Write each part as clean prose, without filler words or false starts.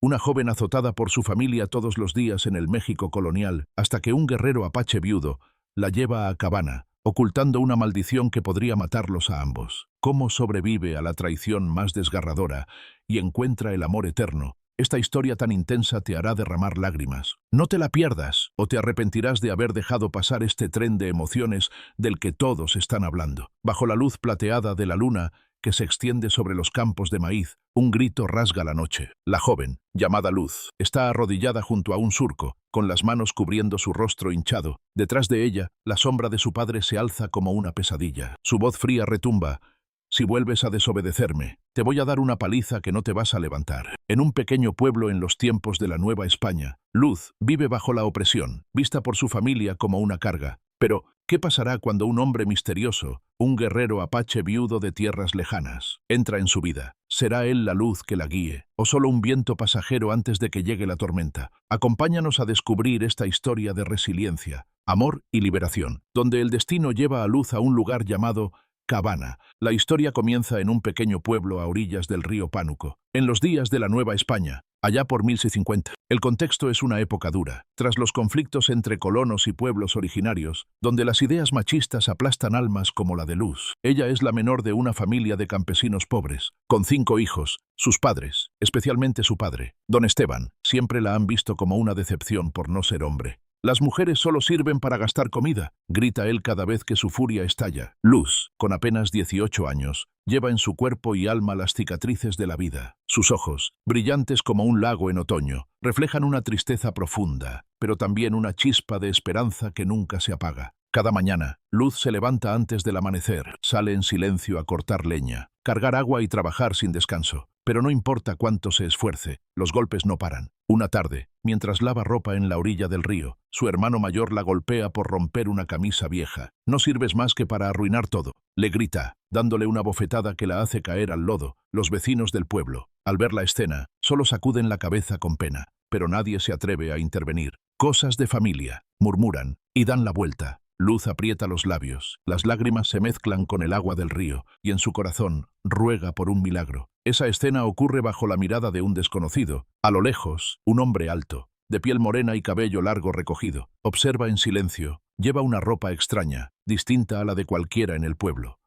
una joven azotada por su familia todos los días en el México colonial, hasta que un guerrero apache viudo la lleva a Cabana, ocultando una maldición que podría matarlos a ambos. Cómo sobrevive a la traición más desgarradora y encuentra el amor eterno. Esta historia tan intensa te hará derramar lágrimas. No te la pierdas, o te arrepentirás de haber dejado pasar este tren de emociones del que todos están hablando. Bajo la luz plateada de la luna que se extiende sobre los campos de maíz, un grito rasga la noche. La joven, llamada Luz, está arrodillada junto a un surco, con las manos cubriendo su rostro hinchado. Detrás de ella, la sombra de su padre se alza como una pesadilla. Su voz fría retumba: «Si vuelves a desobedecerme, te voy a dar una paliza que no te vas a levantar». En un pequeño pueblo en los tiempos de la Nueva España, Luz vive bajo la opresión, vista por su familia como una carga. Pero, ¿qué pasará cuando un hombre misterioso, un guerrero apache viudo de tierras lejanas, entra en su vida? ¿Será él la luz que la guíe, o solo un viento pasajero antes de que llegue la tormenta? Acompáñanos a descubrir esta historia de resiliencia, amor y liberación, donde el destino lleva a Luz a un lugar llamado Cabana. La historia comienza en un pequeño pueblo a orillas del río Pánuco, en los días de la Nueva España, allá por 1650. El contexto es una época dura, tras los conflictos entre colonos y pueblos originarios, donde las ideas machistas aplastan almas como la de Luz. Ella es la menor de una familia de campesinos pobres, con 5 hijos. Sus padres, especialmente su padre, don Esteban, siempre la han visto como una decepción por no ser hombre. «Las mujeres solo sirven para gastar comida», grita él cada vez que su furia estalla. Luz, con apenas 18 años, lleva en su cuerpo y alma las cicatrices de la vida. Sus ojos, brillantes como un lago en otoño, reflejan una tristeza profunda, pero también una chispa de esperanza que nunca se apaga. Cada mañana, Luz se levanta antes del amanecer, sale en silencio a cortar leña, cargar agua y trabajar sin descanso. Pero no importa cuánto se esfuerce, los golpes no paran. Una tarde, mientras lava ropa en la orilla del río, su hermano mayor la golpea por romper una camisa vieja. «No sirves más que para arruinar todo», le grita, dándole una bofetada que la hace caer al lodo. Los vecinos del pueblo, al ver la escena, solo sacuden la cabeza con pena, pero nadie se atreve a intervenir. «Cosas de familia», murmuran, y dan la vuelta. Luz aprieta los labios, las lágrimas se mezclan con el agua del río, y en su corazón ruega por un milagro. Esa escena ocurre bajo la mirada de un desconocido. A lo lejos, un hombre alto, de piel morena y cabello largo recogido, observa en silencio. Lleva una ropa extraña, distinta a la de cualquiera en el pueblo.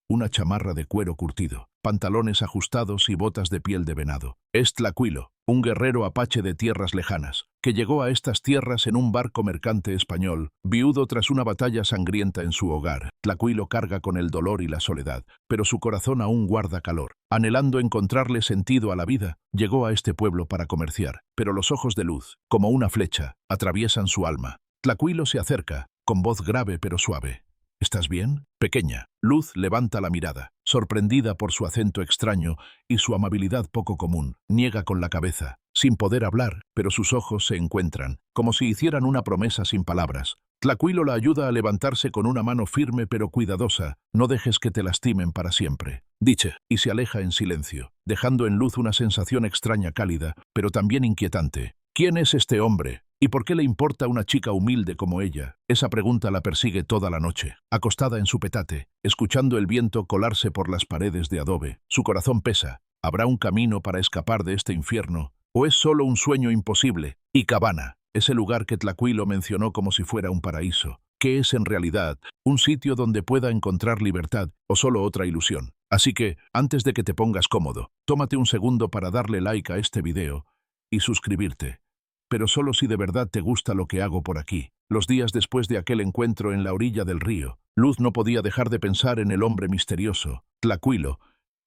Una chamarra de cuero curtido, pantalones ajustados y botas de piel de venado. Es Tlacuilo, un guerrero apache de tierras lejanas, que llegó a estas tierras en un barco mercante español, viudo tras una batalla sangrienta en su hogar. Tlacuilo carga con el dolor y la soledad, pero su corazón aún guarda calor. Anhelando encontrarle sentido a la vida, llegó a este pueblo para comerciar, pero los ojos de Luz, como una flecha, atraviesan su alma. Tlacuilo se acerca, con voz grave pero suave. «¿Estás bien, pequeña?» Luz levanta la mirada, sorprendida por su acento extraño y su amabilidad poco común. Niega con la cabeza, sin poder hablar, pero sus ojos se encuentran, como si hicieran una promesa sin palabras. Tlacuilo la ayuda a levantarse con una mano firme pero cuidadosa. «No dejes que te lastimen para siempre», dice, y se aleja en silencio, dejando en Luz una sensación extraña cálida, pero también inquietante. ¿Quién es este hombre? ¿Y por qué le importa una chica humilde como ella? Esa pregunta la persigue toda la noche. Acostada en su petate, escuchando el viento colarse por las paredes de adobe, su corazón pesa. ¿Habrá un camino para escapar de este infierno? ¿O es solo un sueño imposible? Y Cabana, ese lugar que Tlacuilo mencionó como si fuera un paraíso. ¿Qué es en realidad? ¿Un sitio donde pueda encontrar libertad o solo otra ilusión? Así que, antes de que te pongas cómodo, tómate un segundo para darle like a este video y suscribirte. Pero solo si de verdad te gusta lo que hago por aquí. Los días después de aquel encuentro en la orilla del río, Luz no podía dejar de pensar en el hombre misterioso, Tlacuilo,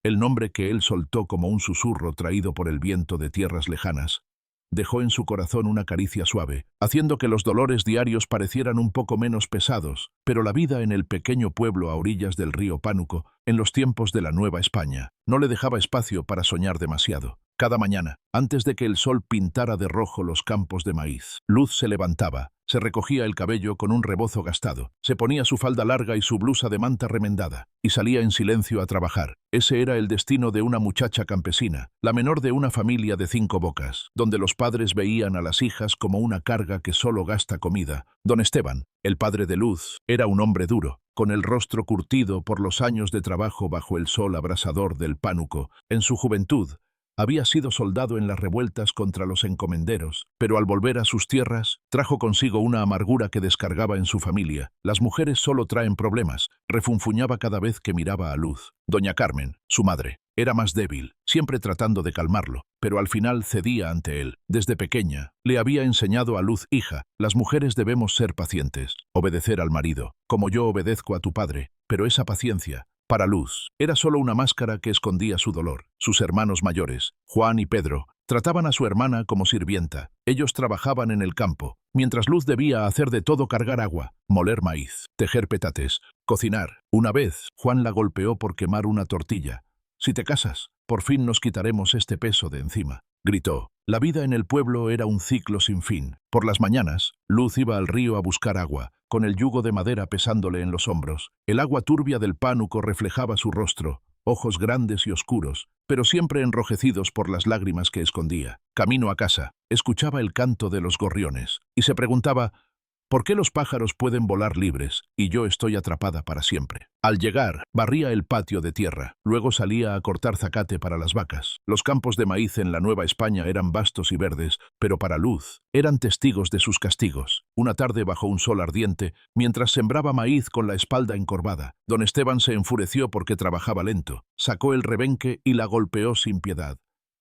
el nombre que él soltó como un susurro traído por el viento de tierras lejanas. Dejó en su corazón una caricia suave, haciendo que los dolores diarios parecieran un poco menos pesados, pero la vida en el pequeño pueblo a orillas del río Pánuco, en los tiempos de la Nueva España, no le dejaba espacio para soñar demasiado. Cada mañana, antes de que el sol pintara de rojo los campos de maíz, Luz se levantaba, se recogía el cabello con un rebozo gastado, se ponía su falda larga y su blusa de manta remendada, y salía en silencio a trabajar. Ese era el destino de una muchacha campesina, la menor de una familia de 5 bocas, donde los padres veían a las hijas como una carga que solo gasta comida. Don Esteban, el padre de Luz, era un hombre duro, con el rostro curtido por los años de trabajo bajo el sol abrasador del Pánuco. En su juventud, Había sido soldado en las revueltas contra los encomenderos, pero al volver a sus tierras, trajo consigo una amargura que descargaba en su familia. Las mujeres solo traen problemas, refunfuñaba cada vez que miraba a Luz. Doña Carmen, su madre, era más débil, siempre tratando de calmarlo, pero al final cedía ante él. Desde pequeña, le había enseñado a Luz: hija, las mujeres debemos ser pacientes, obedecer al marido, como yo obedezco a tu padre, pero esa paciencia, para Luz, era solo una máscara que escondía su dolor. Sus hermanos mayores, Juan y Pedro, trataban a su hermana como sirvienta. Ellos trabajaban en el campo, mientras Luz debía hacer de todo: cargar agua, moler maíz, tejer petates, cocinar. Una vez, Juan la golpeó por quemar una tortilla. «Si te casas, por fin nos quitaremos este peso de encima», gritó. La vida en el pueblo era un ciclo sin fin. Por las mañanas, Luz iba al río a buscar agua, con el yugo de madera pesándole en los hombros. El agua turbia del pánuco reflejaba su rostro, ojos grandes y oscuros, pero siempre enrojecidos por las lágrimas que escondía. Camino a casa, escuchaba el canto de los gorriones, y se preguntaba: ¿por qué los pájaros pueden volar libres y yo estoy atrapada para siempre? Al llegar, barría el patio de tierra, luego salía a cortar zacate para las vacas. Los campos de maíz en la Nueva España eran vastos y verdes, pero para Luz, eran testigos de sus castigos. Una tarde, bajo un sol ardiente, mientras sembraba maíz con la espalda encorvada, don Esteban se enfureció porque trabajaba lento. Sacó el rebenque y la golpeó sin piedad.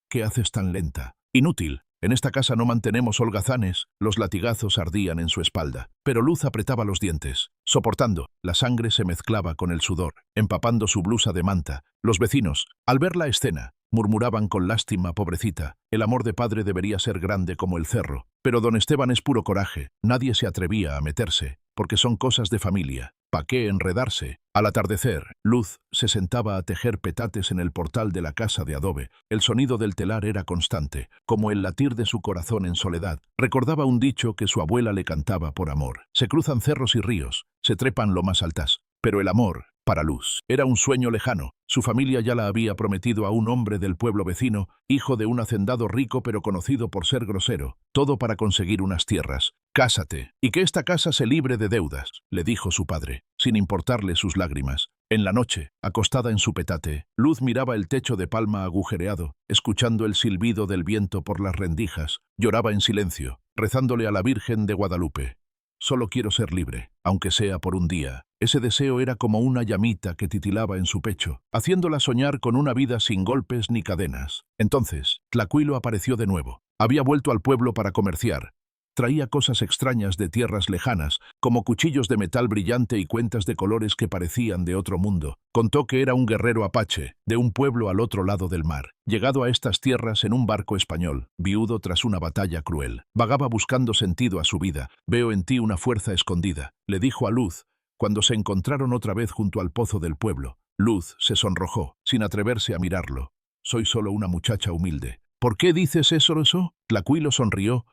«¿Qué haces tan lenta? Inútil. En esta casa no mantenemos holgazanes». Los latigazos ardían en su espalda, pero Luz apretaba los dientes, soportando. La sangre se mezclaba con el sudor, empapando su blusa de manta. Los vecinos, al ver la escena, murmuraban con lástima: pobrecita, el amor de padre debería ser grande como el cerro. Pero don Esteban es puro coraje, nadie se atrevía a meterse, porque son cosas de familia. ¿Pa' qué enredarse? Al atardecer, Luz se sentaba a tejer petates en el portal de la casa de adobe. El sonido del telar era constante, como el latir de su corazón en soledad. Recordaba un dicho que su abuela le cantaba por amor: se cruzan cerros y ríos, se trepan lo más altas. Pero el amor, para Luz, era un sueño lejano. Su familia ya la había prometido a un hombre del pueblo vecino, hijo de un hacendado rico pero conocido por ser grosero, todo para conseguir unas tierras. «Cásate, y que esta casa se libre de deudas», le dijo su padre, sin importarle sus lágrimas. En la noche, acostada en su petate, Luz miraba el techo de palma agujereado, escuchando el silbido del viento por las rendijas. Lloraba en silencio, rezándole a la Virgen de Guadalupe. «Solo quiero ser libre, aunque sea por un día». Ese deseo era como una llamita que titilaba en su pecho, haciéndola soñar con una vida sin golpes ni cadenas. Entonces, Tlacuilo apareció de nuevo. Había vuelto al pueblo para comerciar. Traía cosas extrañas de tierras lejanas, como cuchillos de metal brillante y cuentas de colores que parecían de otro mundo. Contó que era un guerrero apache, de un pueblo al otro lado del mar, llegado a estas tierras en un barco español, viudo tras una batalla cruel. Vagaba buscando sentido a su vida. «Veo en ti una fuerza escondida», le dijo a Luz, cuando se encontraron otra vez junto al pozo del pueblo. Luz se sonrojó, sin atreverse a mirarlo. «Soy solo una muchacha humilde». «¿Por qué dices eso?» Tlacuilo sonrió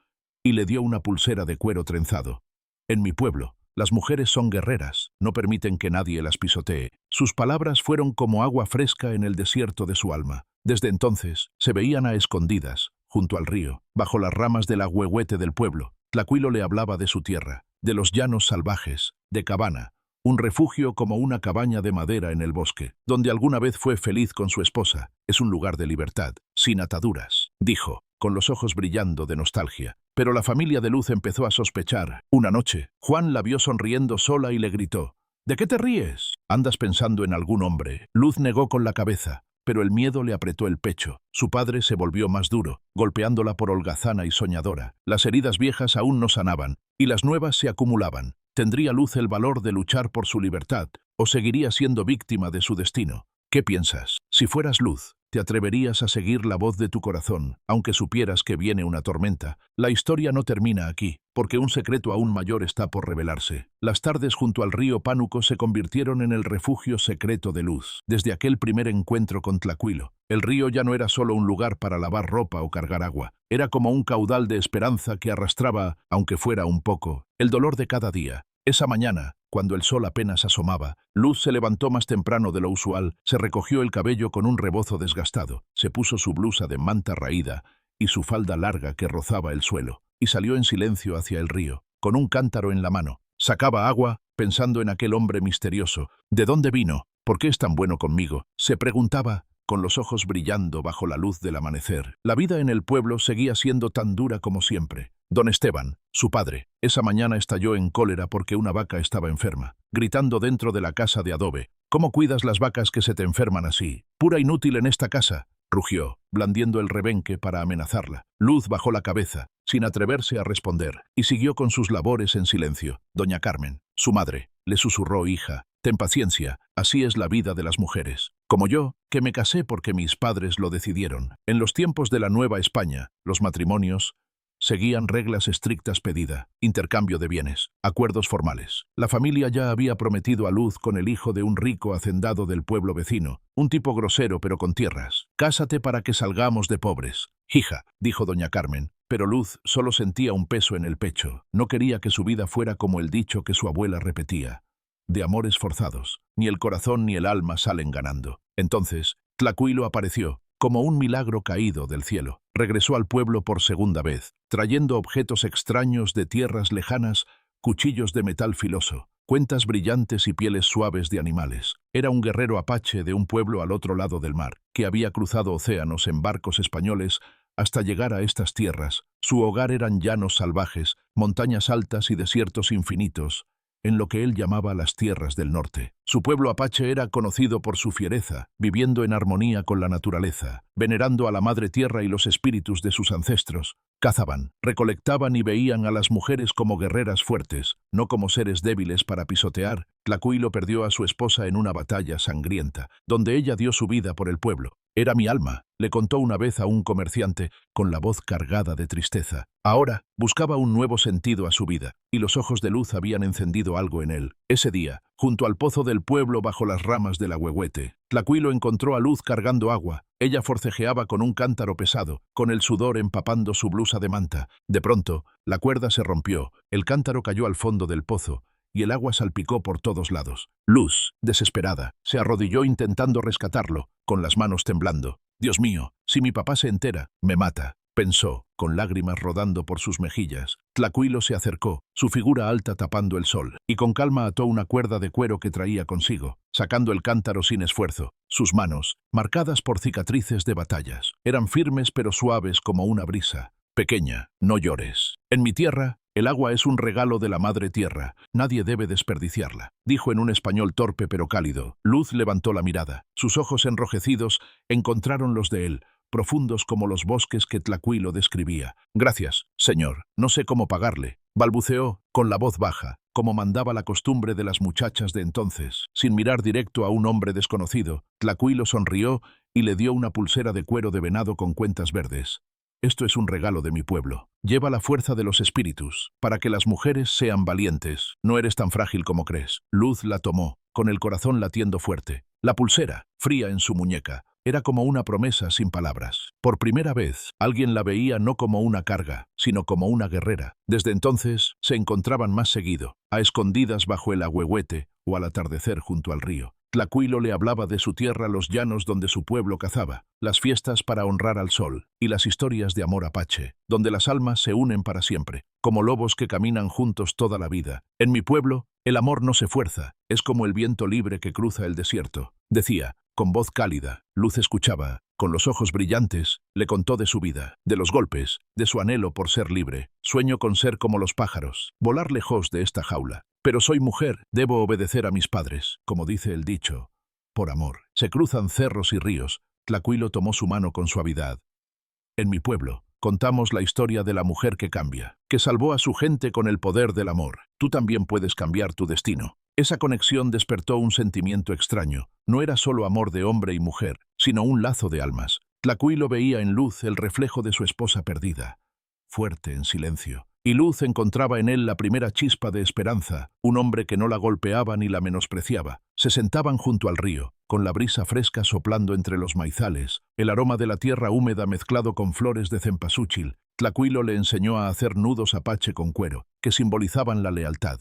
y le dio una pulsera de cuero trenzado. «En mi pueblo, las mujeres son guerreras, no permiten que nadie las pisotee». Sus palabras fueron como agua fresca en el desierto de su alma. Desde entonces, se veían a escondidas, junto al río, bajo las ramas del ahuehuete del pueblo. Tlacuilo le hablaba de su tierra, de los llanos salvajes, de Cabana, un refugio como una cabaña de madera en el bosque, donde alguna vez fue feliz con su esposa. «Es un lugar de libertad, sin ataduras», dijo, con los ojos brillando de nostalgia. Pero la familia de Luz empezó a sospechar. Una noche, Juan la vio sonriendo sola y le gritó: «¿De qué te ríes? ¿Andas pensando en algún hombre?» Luz negó con la cabeza, pero el miedo le apretó el pecho. Su padre se volvió más duro, golpeándola por holgazana y soñadora. Las heridas viejas aún no sanaban, y las nuevas se acumulaban. ¿Tendría Luz el valor de luchar por su libertad, o seguiría siendo víctima de su destino? ¿Qué piensas? Si fueras Luz, ¿te atreverías a seguir la voz de tu corazón, aunque supieras que viene una tormenta? La historia no termina aquí, porque un secreto aún mayor está por revelarse. Las tardes junto al río Pánuco se convirtieron en el refugio secreto de Luz. Desde aquel primer encuentro con Tlacuilo, el río ya no era solo un lugar para lavar ropa o cargar agua. Era como un caudal de esperanza que arrastraba, aunque fuera un poco, el dolor de cada día. Esa mañana, cuando el sol apenas asomaba, Luz se levantó más temprano de lo usual, se recogió el cabello con un rebozo desgastado, se puso su blusa de manta raída y su falda larga que rozaba el suelo, y salió en silencio hacia el río, con un cántaro en la mano. Sacaba agua, pensando en aquel hombre misterioso. ¿De dónde vino? ¿Por qué es tan bueno conmigo?, se preguntaba. con los ojos brillando bajo la luz del amanecer. La vida en el pueblo seguía siendo tan dura como siempre. Don Esteban, su padre, esa mañana estalló en cólera porque una vaca estaba enferma, gritando dentro de la casa de adobe: «¿Cómo cuidas las vacas que se te enferman así? Pura inútil en esta casa», rugió, blandiendo el rebenque para amenazarla. Luz bajó la cabeza, sin atreverse a responder, y siguió con sus labores en silencio. Doña Carmen, su madre, le susurró: «Hija, ten paciencia, así es la vida de las mujeres. Como yo, que me casé porque mis padres lo decidieron. En los tiempos de la Nueva España, los matrimonios seguían reglas estrictas: pedida, intercambio de bienes, acuerdos formales. La familia ya había prometido a Luz con el hijo de un rico hacendado del pueblo vecino, un tipo grosero pero con tierras. «Cásate para que salgamos de pobres». «Hija», dijo doña Carmen, pero Luz solo sentía un peso en el pecho. No quería que su vida fuera como el dicho que su abuela repetía: «De amores forzados, ni el corazón ni el alma salen ganando». Entonces, Tlacuilo apareció, como un milagro caído del cielo. Regresó al pueblo por segunda vez, trayendo objetos extraños de tierras lejanas, cuchillos de metal filoso, cuentas brillantes y pieles suaves de animales. Era un guerrero apache de un pueblo al otro lado del mar, que había cruzado océanos en barcos españoles hasta llegar a estas tierras. Su hogar eran llanos salvajes, montañas altas y desiertos infinitos, en lo que él llamaba las tierras del norte. Su pueblo apache era conocido por su fiereza, viviendo en armonía con la naturaleza, venerando a la madre tierra y los espíritus de sus ancestros. Cazaban, recolectaban y veían a las mujeres como guerreras fuertes, no como seres débiles para pisotear. Tlacuilo perdió a su esposa en una batalla sangrienta, donde ella dio su vida por el pueblo. «Era mi alma», le contó una vez a un comerciante, con la voz cargada de tristeza. Ahora buscaba un nuevo sentido a su vida, y los ojos de Luz habían encendido algo en él. Ese día, junto al pozo del pueblo bajo las ramas del ahuehuete, Tlacuilo encontró a Luz cargando agua. Ella forcejeaba con un cántaro pesado, con el sudor empapando su blusa de manta. De pronto, la cuerda se rompió, el cántaro cayó al fondo del pozo, y el agua salpicó por todos lados. Luz, desesperada, se arrodilló intentando rescatarlo, con las manos temblando. «Dios mío, si mi papá se entera, me mata», pensó, con lágrimas rodando por sus mejillas. Tlacuilo se acercó, su figura alta tapando el sol, y con calma ató una cuerda de cuero que traía consigo, sacando el cántaro sin esfuerzo. Sus manos, marcadas por cicatrices de batallas, eran firmes pero suaves como una brisa. «Pequeña, no llores. En mi tierra, el agua es un regalo de la madre tierra. Nadie debe desperdiciarla», dijo en un español torpe pero cálido. Luz levantó la mirada. Sus ojos enrojecidos encontraron los de él, profundos como los bosques que Tlacuilo describía. «Gracias, señor. No sé cómo pagarle», balbuceó, con la voz baja, como mandaba la costumbre de las muchachas de entonces. Sin mirar directo a un hombre desconocido, Tlacuilo sonrió y le dio una pulsera de cuero de venado con cuentas verdes. «Esto es un regalo de mi pueblo. Lleva la fuerza de los espíritus, para que las mujeres sean valientes. No eres tan frágil como crees». Luz la tomó, con el corazón latiendo fuerte. La pulsera, fría en su muñeca, era como una promesa sin palabras. Por primera vez, alguien la veía no como una carga, sino como una guerrera. Desde entonces, se encontraban más seguido, a escondidas bajo el ahuehuete o al atardecer junto al río. Tlacuilo le hablaba de su tierra, los llanos donde su pueblo cazaba, las fiestas para honrar al sol, y las historias de amor apache, donde las almas se unen para siempre, como lobos que caminan juntos toda la vida. «En mi pueblo, el amor no se fuerza, es como el viento libre que cruza el desierto», decía, con voz cálida. Luz escuchaba. Con los ojos brillantes, le contó de su vida, de los golpes, de su anhelo por ser libre. «Sueño con ser como los pájaros, volar lejos de esta jaula. Pero soy mujer, debo obedecer a mis padres, como dice el dicho. Por amor, se cruzan cerros y ríos». Tlacuilo tomó su mano con suavidad. «En mi pueblo, contamos la historia de la mujer que cambia, que salvó a su gente con el poder del amor. Tú también puedes cambiar tu destino». Esa conexión despertó un sentimiento extraño. No era solo amor de hombre y mujer, sino un lazo de almas. Tlacuilo veía en Luz el reflejo de su esposa perdida, fuerte en silencio. Y Luz encontraba en él la primera chispa de esperanza, un hombre que no la golpeaba ni la menospreciaba. Se sentaban junto al río, con la brisa fresca soplando entre los maizales, el aroma de la tierra húmeda mezclado con flores de cempasúchil. Tlacuilo le enseñó a hacer nudos apache con cuero, que simbolizaban la lealtad.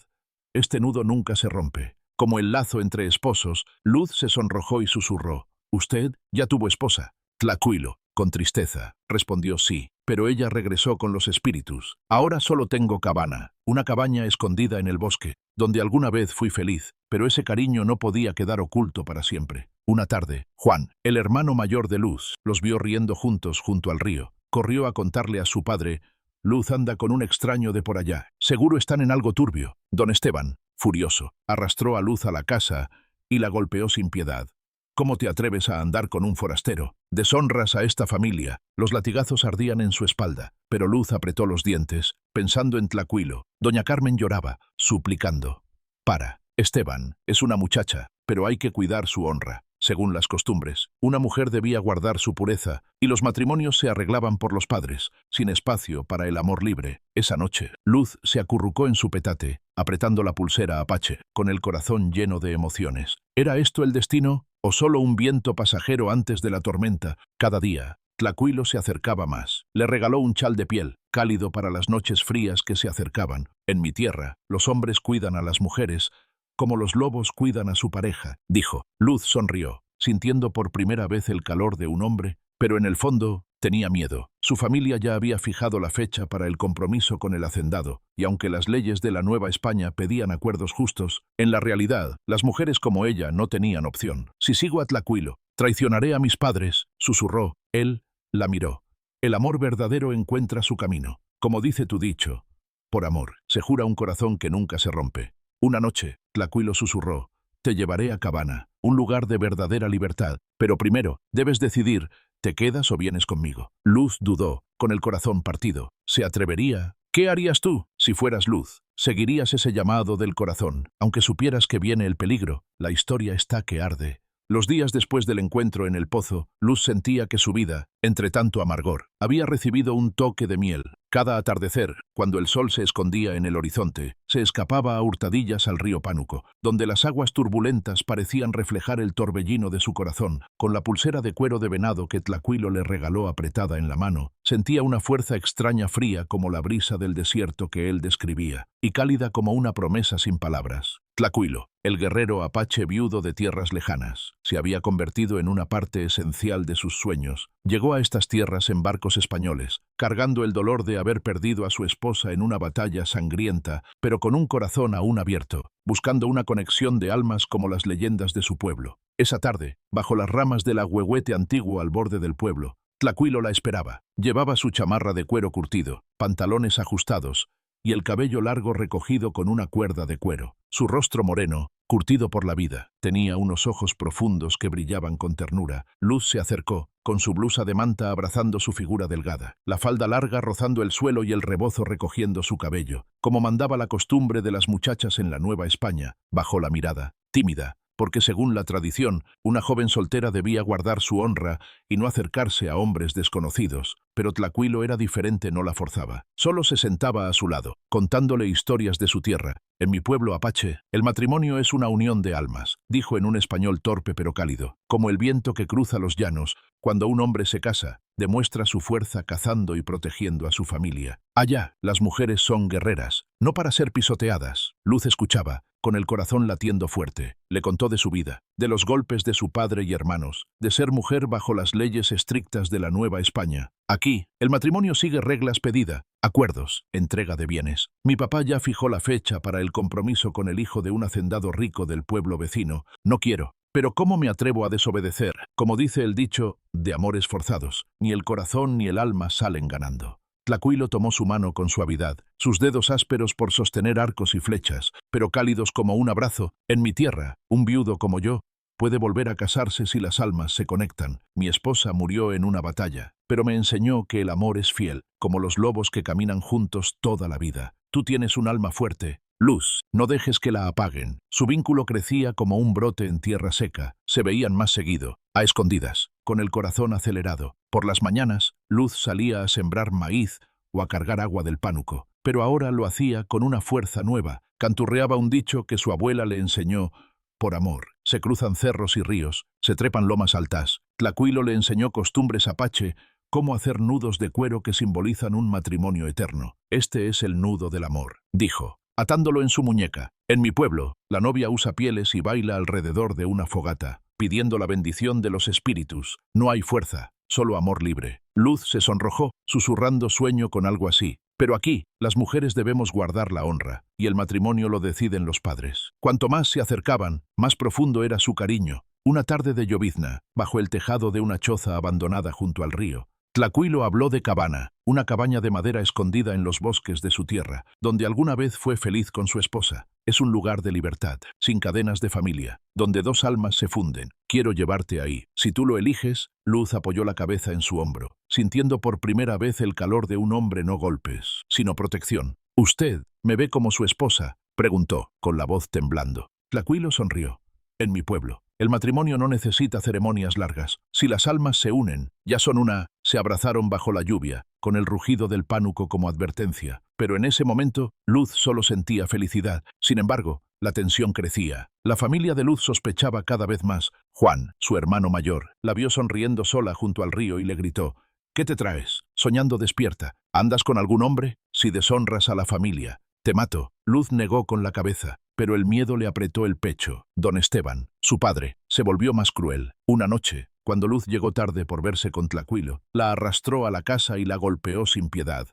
«Este nudo nunca se rompe». Como el lazo entre esposos, Luz se sonrojó y susurró: «¿Usted ya tuvo esposa?» Tlacuilo, Con tristeza, respondió sí, pero ella regresó con los espíritus. Ahora solo tengo Cabana, una cabaña escondida en el bosque, donde alguna vez fui feliz, pero ese cariño no podía quedar oculto para siempre. Una tarde, Juan, el hermano mayor de Luz, los vio riendo juntos junto al río. Corrió a contarle a su padre: Luz anda con un extraño de por allá. Seguro están en algo turbio. Don Esteban, furioso, arrastró a Luz a la casa y la golpeó sin piedad. ¿Cómo te atreves a andar con un forastero? Deshonras a esta familia. Los latigazos ardían en su espalda, pero Luz apretó los dientes, pensando en Tlacuilo. Doña Carmen lloraba, suplicando: Para, Esteban, es una muchacha, pero hay que cuidar su honra. Según las costumbres, una mujer debía guardar su pureza, y los matrimonios se arreglaban por los padres, sin espacio para el amor libre. Esa noche, Luz se acurrucó en su petate, apretando la pulsera Apache, con el corazón lleno de emociones. ¿Era esto el destino, o solo un viento pasajero antes de la tormenta? Cada día, Tlacuilo se acercaba más. Le regaló un chal de piel, cálido para las noches frías que se acercaban. En mi tierra, los hombres cuidan a las mujeres como los lobos cuidan a su pareja, dijo. Luz sonrió, sintiendo por primera vez el calor de un hombre, pero en el fondo tenía miedo. Su familia ya había fijado la fecha para el compromiso con el hacendado, y aunque las leyes de la Nueva España pedían acuerdos justos, en la realidad, las mujeres como ella no tenían opción. Si sigo a Tlacuilo, traicionaré a mis padres, susurró. Él la miró. El amor verdadero encuentra su camino. Como dice tu dicho, por amor se jura un corazón que nunca se rompe. Una noche, Tlacuilo susurró: te llevaré a Cabana, un lugar de verdadera libertad, pero primero debes decidir, ¿te quedas o vienes conmigo? Luz dudó, con el corazón partido. ¿Se atrevería? ¿Qué harías tú si fueras Luz? ¿Seguirías ese llamado del corazón, aunque supieras que viene el peligro? La historia está que arde. Los días después del encuentro en el pozo, Luz sentía que su vida, entre tanto amargor, había recibido un toque de miel. Cada atardecer, cuando el sol se escondía en el horizonte, se escapaba a hurtadillas al río Pánuco, donde las aguas turbulentas parecían reflejar el torbellino de su corazón. Con la pulsera de cuero de venado que Tlacuilo le regaló apretada en la mano, sentía una fuerza extraña, fría como la brisa del desierto que él describía, y cálida como una promesa sin palabras. Tlacuilo, el guerrero apache viudo de tierras lejanas, se había convertido en una parte esencial de sus sueños. Llegó a estas tierras en barcos españoles, cargando el dolor de haber perdido a su esposa en una batalla sangrienta, pero con un corazón aún abierto, buscando una conexión de almas como las leyendas de su pueblo. Esa tarde, bajo las ramas del ahuehuete antiguo al borde del pueblo, Tlacuilo la esperaba. Llevaba su chamarra de cuero curtido, pantalones ajustados, y el cabello largo recogido con una cuerda de cuero. Su rostro moreno, curtido por la vida, tenía unos ojos profundos que brillaban con ternura. Luz se acercó, con su blusa de manta abrazando su figura delgada, la falda larga rozando el suelo y el rebozo recogiendo su cabello, como mandaba la costumbre de las muchachas en la Nueva España. Bajó la mirada, tímida, porque según la tradición, una joven soltera debía guardar su honra y no acercarse a hombres desconocidos, pero Tlacuilo era diferente, no la forzaba. Solo se sentaba a su lado, contándole historias de su tierra. En mi pueblo apache, el matrimonio es una unión de almas, dijo en un español torpe pero cálido, como el viento que cruza los llanos. Cuando un hombre se casa, demuestra su fuerza cazando y protegiendo a su familia. Allá, las mujeres son guerreras, no para ser pisoteadas. Luz escuchaba, con el corazón latiendo fuerte. Le contó de su vida, de los golpes de su padre y hermanos, de ser mujer bajo las leyes estrictas de la Nueva España. Aquí, el matrimonio sigue reglas pedida, acuerdos, entrega de bienes. Mi papá ya fijó la fecha para el compromiso con el hijo de un hacendado rico del pueblo vecino. No quiero. Pero ¿cómo me atrevo a desobedecer? Como dice el dicho, de amores forzados, ni el corazón ni el alma salen ganando. Tlacuilo tomó su mano con suavidad, sus dedos ásperos por sostener arcos y flechas, pero cálidos como un abrazo. En mi tierra, un viudo como yo puede volver a casarse si las almas se conectan. Mi esposa murió en una batalla, pero me enseñó que el amor es fiel, como los lobos que caminan juntos toda la vida. Tú tienes un alma fuerte, Luz, no dejes que la apaguen. Su vínculo crecía como un brote en tierra seca. Se veían más seguido, a escondidas, con el corazón acelerado. Por las mañanas, Luz salía a sembrar maíz o a cargar agua del Pánuco, pero ahora lo hacía con una fuerza nueva. Canturreaba un dicho que su abuela le enseñó: por amor, se cruzan cerros y ríos, se trepan lomas altas. Tlacuilo le enseñó costumbres apache, cómo hacer nudos de cuero que simbolizan un matrimonio eterno. Este es el nudo del amor, dijo, atándolo en su muñeca. En mi pueblo, la novia usa pieles y baila alrededor de una fogata, pidiendo la bendición de los espíritus. No hay fuerza, solo amor libre. Luz se sonrojó, susurrando sueño con algo así. Pero aquí, las mujeres debemos guardar la honra, y el matrimonio lo deciden los padres. Cuanto más se acercaban, más profundo era su cariño. Una tarde de llovizna, bajo el tejado de una choza abandonada junto al río, Tlacuilo habló de Cabana, una cabaña de madera escondida en los bosques de su tierra, donde alguna vez fue feliz con su esposa. Es un lugar de libertad, sin cadenas de familia, donde dos almas se funden. Quiero llevarte ahí. Si tú lo eliges, Luz apoyó la cabeza en su hombro, sintiendo por primera vez el calor de un hombre, no golpes, sino protección. ¿Usted me ve como su esposa?, preguntó, con la voz temblando. Tlacuilo sonrió. En mi pueblo, el matrimonio no necesita ceremonias largas. Si las almas se unen, ya son una. Se abrazaron bajo la lluvia, con el rugido del pánuco como advertencia. Pero en ese momento, Luz solo sentía felicidad. Sin embargo, la tensión crecía. La familia de Luz sospechaba cada vez más. Juan, su hermano mayor, la vio sonriendo sola junto al río y le gritó: «¿Qué te traes? Soñando despierta. ¿Andas con algún hombre? Si deshonras a la familia, te mato». Luz negó con la cabeza, pero el miedo le apretó el pecho. Don Esteban, su padre, se volvió más cruel. Una noche, cuando Luz llegó tarde por verse con Tlacuilo, la arrastró a la casa y la golpeó sin piedad.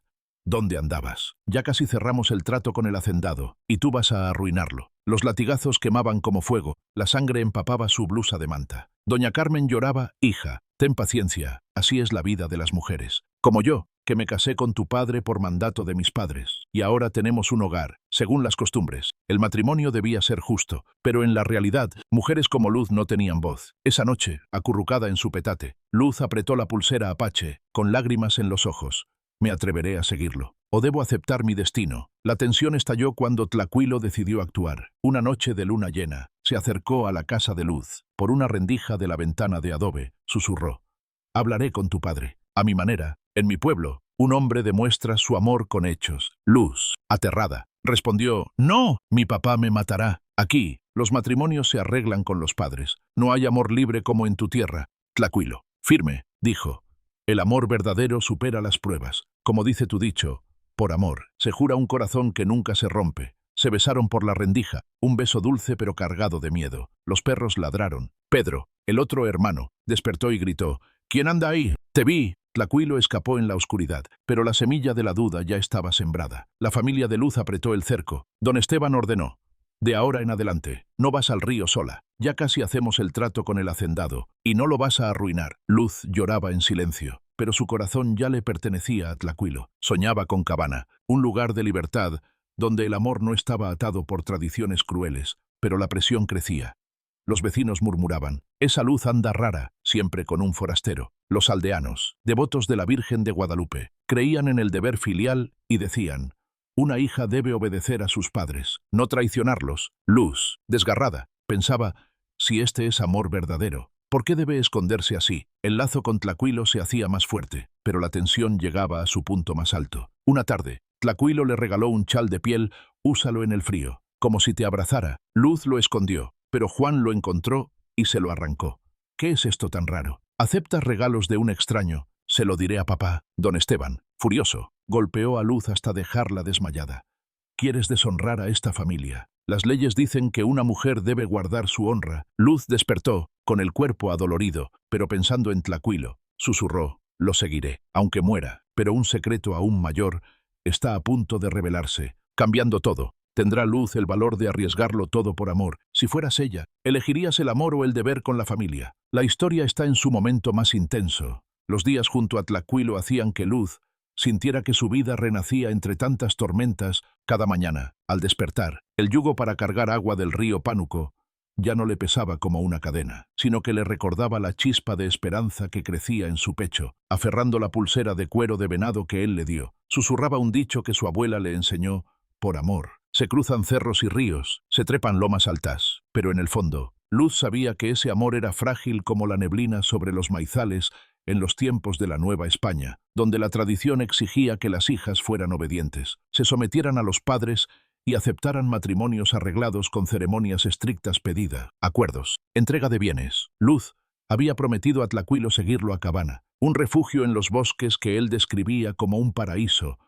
«¿Dónde andabas? Ya casi cerramos el trato con el hacendado, y tú vas a arruinarlo». Los latigazos quemaban como fuego, la sangre empapaba su blusa de manta. Doña Carmen lloraba: «Hija, ten paciencia, así es la vida de las mujeres. Como yo, que me casé con tu padre por mandato de mis padres, y ahora tenemos un hogar, según las costumbres. El matrimonio debía ser justo, pero en la realidad, mujeres como Luz no tenían voz». Esa noche, acurrucada en su petate, Luz apretó la pulsera Apache, con lágrimas en los ojos. «¿Me atreveré a seguirlo? ¿O debo aceptar mi destino?». La tensión estalló cuando Tlacuilo decidió actuar. Una noche de luna llena, se acercó a la casa de Luz. Por una rendija de la ventana de adobe, susurró: «Hablaré con tu padre. A mi manera, en mi pueblo, un hombre demuestra su amor con hechos». Luz, aterrada, respondió: «No, mi papá me matará. Aquí, los matrimonios se arreglan con los padres. No hay amor libre como en tu tierra». Tlacuilo, firme, dijo: «El amor verdadero supera las pruebas. Como dice tu dicho, por amor se jura un corazón que nunca se rompe». Se besaron por la rendija, un beso dulce pero cargado de miedo. Los perros ladraron. Pedro, el otro hermano, despertó y gritó: «¿Quién anda ahí? Te vi». Tlacuilo escapó en la oscuridad, pero la semilla de la duda ya estaba sembrada. La familia de Luz apretó el cerco. Don Esteban ordenó: «De ahora en adelante, no vas al río sola. Ya casi hacemos el trato con el hacendado, y no lo vas a arruinar». Luz lloraba en silencio, pero su corazón ya le pertenecía a Tlacuilo. Soñaba con Cabana, un lugar de libertad, donde el amor no estaba atado por tradiciones crueles, pero la presión crecía. Los vecinos murmuraban: «Esa Luz anda rara, siempre con un forastero». Los aldeanos, devotos de la Virgen de Guadalupe, creían en el deber filial y decían: «Una hija debe obedecer a sus padres, no traicionarlos». Luz, desgarrada, pensaba: «Si este es amor verdadero, ¿por qué debe esconderse así?». El lazo con Tlacuilo se hacía más fuerte, pero la tensión llegaba a su punto más alto. Una tarde, Tlacuilo le regaló un chal de piel: «Úsalo en el frío, como si te abrazara». Luz lo escondió, pero Juan lo encontró y se lo arrancó. «¿Qué es esto tan raro? ¿Aceptas regalos de un extraño?». «Se lo diré a papá». Don Esteban, furioso, golpeó a Luz hasta dejarla desmayada. «Quieres deshonrar a esta familia. Las leyes dicen que una mujer debe guardar su honra». Luz despertó, con el cuerpo adolorido, pero pensando en Tlacuilo, susurró: «Lo seguiré, aunque muera, pero un secreto aún mayor está a punto de revelarse, cambiando todo. ¿Tendrá Luz el valor de arriesgarlo todo por amor? Si fueras ella, ¿elegirías el amor o el deber con la familia?». La historia está en su momento más intenso. Los días junto a Tlacuilo hacían que Luz sintiera que su vida renacía entre tantas tormentas. Cada mañana, al despertar, el yugo para cargar agua del río Pánuco ya no le pesaba como una cadena, sino que le recordaba la chispa de esperanza que crecía en su pecho, aferrando la pulsera de cuero de venado que él le dio. Susurraba un dicho que su abuela le enseñó: «Por amor se cruzan cerros y ríos, se trepan lomas altas». Pero en el fondo, Luz sabía que ese amor era frágil como la neblina sobre los maizales en los tiempos de la Nueva España, donde la tradición exigía que las hijas fueran obedientes, se sometieran a los padres y aceptaran matrimonios arreglados con ceremonias estrictas, pedida, acuerdos, entrega de bienes. Luz había prometido a Tlacuilo seguirlo a Cabana, un refugio en los bosques que él describía como un paraíso,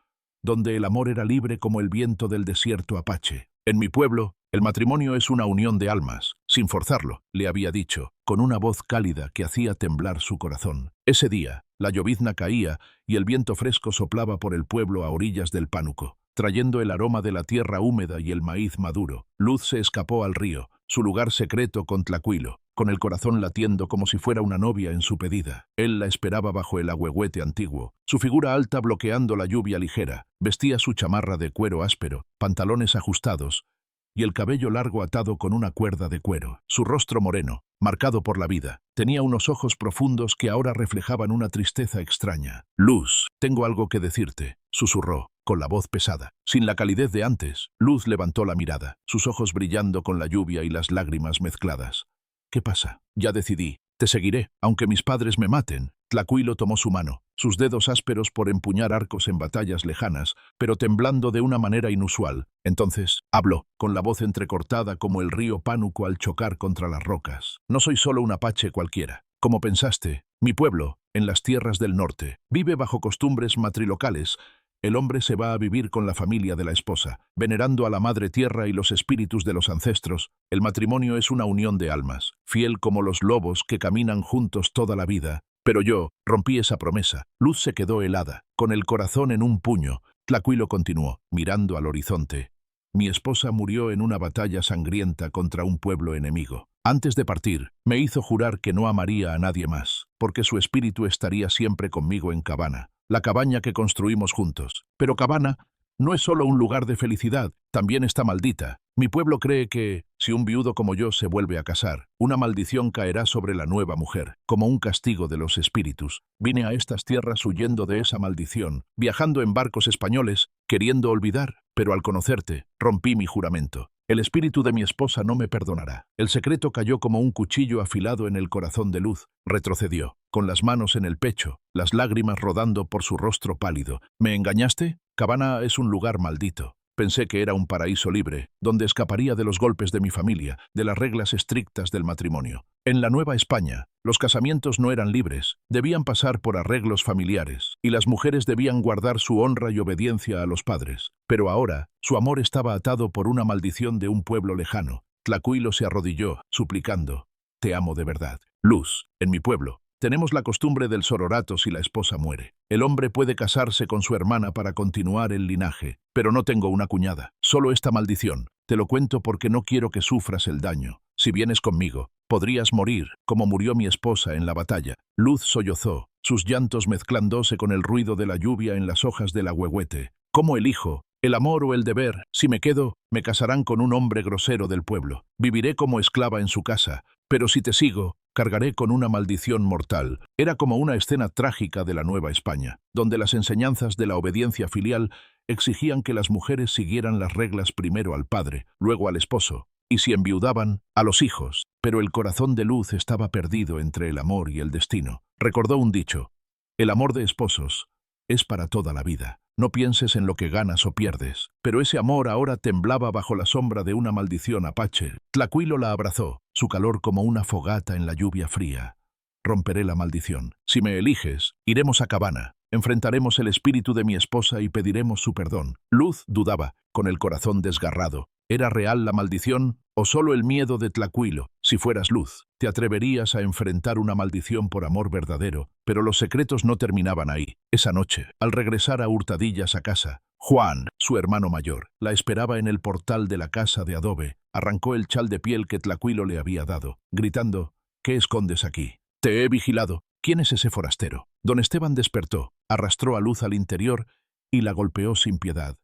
donde el amor era libre como el viento del desierto Apache. «En mi pueblo, el matrimonio es una unión de almas, sin forzarlo», le había dicho, con una voz cálida que hacía temblar su corazón. Ese día, la llovizna caía y el viento fresco soplaba por el pueblo a orillas del Pánuco, trayendo el aroma de la tierra húmeda y el maíz maduro. Luz se escapó al río, su lugar secreto con Tlacuilo, con el corazón latiendo como si fuera una novia en su pedida. Él la esperaba bajo el ahuehuete antiguo, su figura alta bloqueando la lluvia ligera. Vestía su chamarra de cuero áspero, pantalones ajustados, y el cabello largo atado con una cuerda de cuero. Su rostro moreno, marcado por la vida, tenía unos ojos profundos que ahora reflejaban una tristeza extraña. «Luz, tengo algo que decirte», susurró, con la voz pesada. Sin la calidez de antes, Luz levantó la mirada, sus ojos brillando con la lluvia y las lágrimas mezcladas. «¿Qué pasa?» «Ya decidí. Te seguiré, aunque mis padres me maten». Tlacuilo tomó su mano, sus dedos ásperos por empuñar arcos en batallas lejanas, pero temblando de una manera inusual. Entonces, habló, con la voz entrecortada como el río Pánuco al chocar contra las rocas. «No soy solo un apache cualquiera. Como pensaste, mi pueblo, en las tierras del norte, vive bajo costumbres matrilocales. El hombre se va a vivir con la familia de la esposa, venerando a la madre tierra y los espíritus de los ancestros. El matrimonio es una unión de almas, fiel como los lobos que caminan juntos toda la vida. Pero yo rompí esa promesa». Luz se quedó helada, con el corazón en un puño. Tlacuilo continuó, mirando al horizonte. «Mi esposa murió en una batalla sangrienta contra un pueblo enemigo. Antes de partir, me hizo jurar que no amaría a nadie más, porque su espíritu estaría siempre conmigo en Cabana, la cabaña que construimos juntos. Pero Cabana no es solo un lugar de felicidad, también está maldita. Mi pueblo cree que, si un viudo como yo se vuelve a casar, una maldición caerá sobre la nueva mujer, como un castigo de los espíritus. Vine a estas tierras huyendo de esa maldición, viajando en barcos españoles, queriendo olvidar, pero al conocerte, rompí mi juramento. El espíritu de mi esposa no me perdonará». El secreto cayó como un cuchillo afilado en el corazón de Luz. Retrocedió, con las manos en el pecho, las lágrimas rodando por su rostro pálido. «¿Me engañaste? Cabana es un lugar maldito. Pensé que era un paraíso libre, donde escaparía de los golpes de mi familia, de las reglas estrictas del matrimonio. En la Nueva España, los casamientos no eran libres, debían pasar por arreglos familiares, y las mujeres debían guardar su honra y obediencia a los padres. Pero ahora, su amor estaba atado por una maldición de un pueblo lejano». Tlacuilo se arrodilló, suplicando: «Te amo de verdad. Luz, en mi pueblo tenemos la costumbre del sororato si la esposa muere. El hombre puede casarse con su hermana para continuar el linaje, pero no tengo una cuñada, solo esta maldición. Te lo cuento porque no quiero que sufras el daño. Si vienes conmigo, podrías morir, como murió mi esposa en la batalla». Luz sollozó, sus llantos mezclándose con el ruido de la lluvia en las hojas del ahuehuete. «¿Cómo elijo? ¿El amor o el deber? Si me quedo, me casarán con un hombre grosero del pueblo. Viviré como esclava en su casa. Pero si te sigo, cargaré con una maldición mortal». Era como una escena trágica de la Nueva España, donde las enseñanzas de la obediencia filial exigían que las mujeres siguieran las reglas primero al padre, luego al esposo, y si enviudaban, a los hijos. Pero el corazón de Luz estaba perdido entre el amor y el destino. Recordó un dicho: «El amor de esposos es para toda la vida. No pienses en lo que ganas o pierdes». Pero ese amor ahora temblaba bajo la sombra de una maldición apache. Tlacuilo la abrazó, su calor como una fogata en la lluvia fría. «Romperé la maldición. Si me eliges, iremos a Cabana. Enfrentaremos el espíritu de mi esposa y pediremos su perdón». Luz dudaba, con el corazón desgarrado. ¿Era real la maldición o solo el miedo de Tlacuilo? Si fueras Luz, te atreverías a enfrentar una maldición por amor verdadero, pero los secretos no terminaban ahí. Esa noche, al regresar a hurtadillas a casa, Juan, su hermano mayor, la esperaba en el portal de la casa de adobe. Arrancó el chal de piel que Tlacuilo le había dado, gritando: «¿Qué escondes aquí? Te he vigilado. ¿Quién es ese forastero?». Don Esteban despertó, arrastró a Luz al interior y la golpeó sin piedad.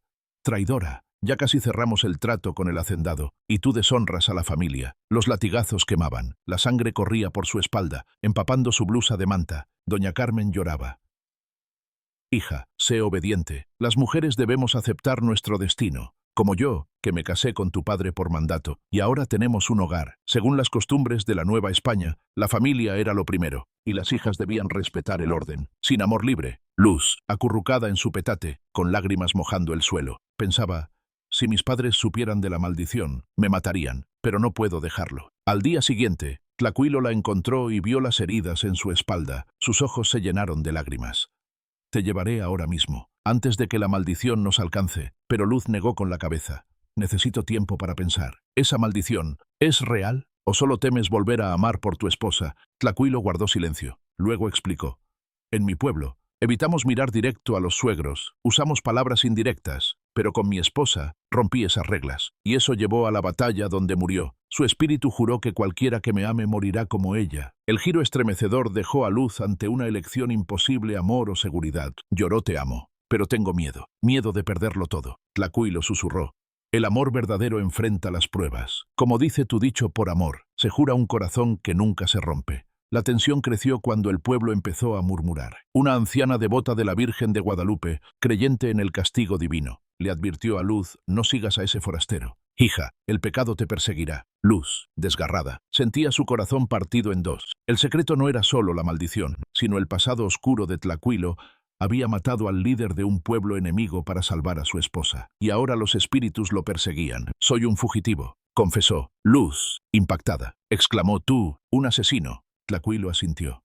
«Traidora, ya casi cerramos el trato con el hacendado, y tú deshonras a la familia». Los latigazos quemaban, la sangre corría por su espalda, empapando su blusa de manta. Doña Carmen lloraba. «Hija, sé obediente. Las mujeres debemos aceptar nuestro destino. Como yo, que me casé con tu padre por mandato, y ahora tenemos un hogar. Según las costumbres de la Nueva España, la familia era lo primero, y las hijas debían respetar el orden. Sin amor libre». Luz, acurrucada en su petate, con lágrimas mojando el suelo, pensaba: «Si mis padres supieran de la maldición, me matarían, pero no puedo dejarlo». Al día siguiente, Tlacuilo la encontró y vio las heridas en su espalda. Sus ojos se llenaron de lágrimas. «Te llevaré ahora mismo, antes de que la maldición nos alcance». Pero Luz negó con la cabeza. «Necesito tiempo para pensar. ¿Esa maldición es real o solo temes volver a amar por tu esposa?» Tlacuilo guardó silencio. Luego explicó: En mi pueblo, evitamos mirar directo a los suegros, usamos palabras indirectas, pero con mi esposa rompí esas reglas, y eso llevó a la batalla donde murió. Su espíritu juró que cualquiera que me ame morirá como ella. El giro estremecedor dejó a Luz ante una elección imposible: amor o seguridad. Lloró: te amo, pero tengo miedo de perderlo todo. Tlacuilo susurró: el amor verdadero enfrenta las pruebas. Como dice tu dicho, por amor se jura un corazón que nunca se rompe. La tensión creció cuando el pueblo empezó a murmurar. Una anciana devota de la Virgen de Guadalupe, creyente en el castigo divino, le advirtió a Luz: no sigas a ese forastero. Hija, el pecado te perseguirá. Luz, desgarrada, sentía su corazón partido en dos. El secreto no era solo la maldición, sino el pasado oscuro de Tlacuilo. Había matado al líder de un pueblo enemigo para salvar a su esposa, y ahora los espíritus lo perseguían. Soy un fugitivo, confesó. Luz, impactada, exclamó: tú, un asesino. Tlacuilo asintió.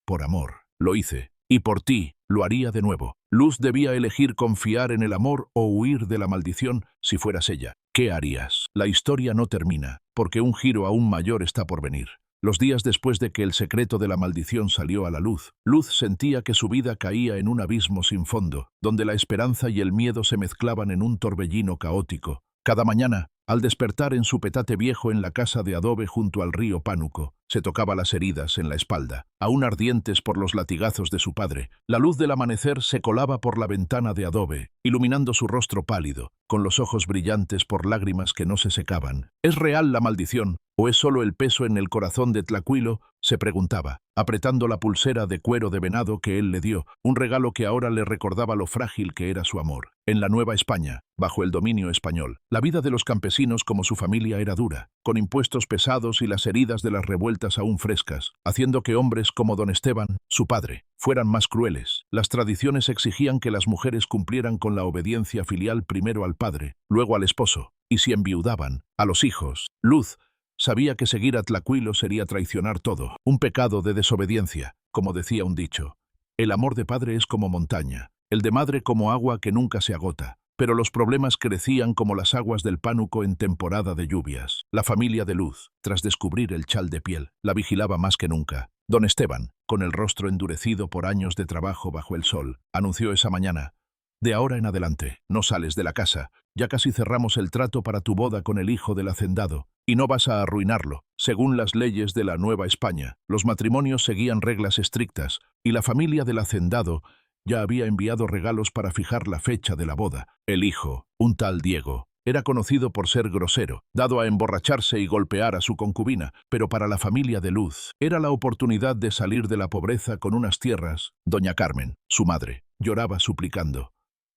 Por amor, lo hice, y por ti, lo haría de nuevo. Luz debía elegir confiar en el amor o huir de la maldición. Si fueras ella, ¿qué harías? La historia no termina, porque un giro aún mayor está por venir. Los días después de que el secreto de la maldición salió a la luz, Luz sentía que su vida caía en un abismo sin fondo, donde la esperanza y el miedo se mezclaban en un torbellino caótico. Cada mañana, al despertar en su petate viejo en la casa de adobe junto al río Pánuco, se tocaba las heridas en la espalda, aún ardientes por los latigazos de su padre. La luz del amanecer se colaba por la ventana de adobe, iluminando su rostro pálido, con los ojos brillantes por lágrimas que no se secaban. ¿Es real la maldición, o es solo el peso en el corazón de Tlacuilo?, se preguntaba, apretando la pulsera de cuero de venado que él le dio, un regalo que ahora le recordaba lo frágil que era su amor. En la Nueva España, bajo el dominio español, la vida de los campesinos como su familia era dura, con impuestos pesados y las heridas de las revueltas aún frescas, haciendo que hombres como don Esteban, su padre, fueran más crueles. Las tradiciones exigían que las mujeres cumplieran con la obediencia filial, primero al padre, luego al esposo, y si enviudaban, a los hijos. Luz sabía que seguir a Tlacuilo sería traicionar todo, un pecado de desobediencia, como decía un dicho. El amor de padre es como montaña, el de madre como agua que nunca se agota. Pero los problemas crecían como las aguas del Pánuco en temporada de lluvias. La familia de Luz, tras descubrir el chal de piel, la vigilaba más que nunca. Don Esteban, con el rostro endurecido por años de trabajo bajo el sol, anunció esa mañana: de ahora en adelante, no sales de la casa. Ya casi cerramos el trato para tu boda con el hijo del hacendado, y no vas a arruinarlo. Según las leyes de la Nueva España, los matrimonios seguían reglas estrictas, y la familia del hacendado ya había enviado regalos para fijar la fecha de la boda. El hijo, un tal Diego, era conocido por ser grosero, dado a emborracharse y golpear a su concubina, pero para la familia de Luz era la oportunidad de salir de la pobreza con unas tierras. Doña Carmen, su madre, lloraba suplicando: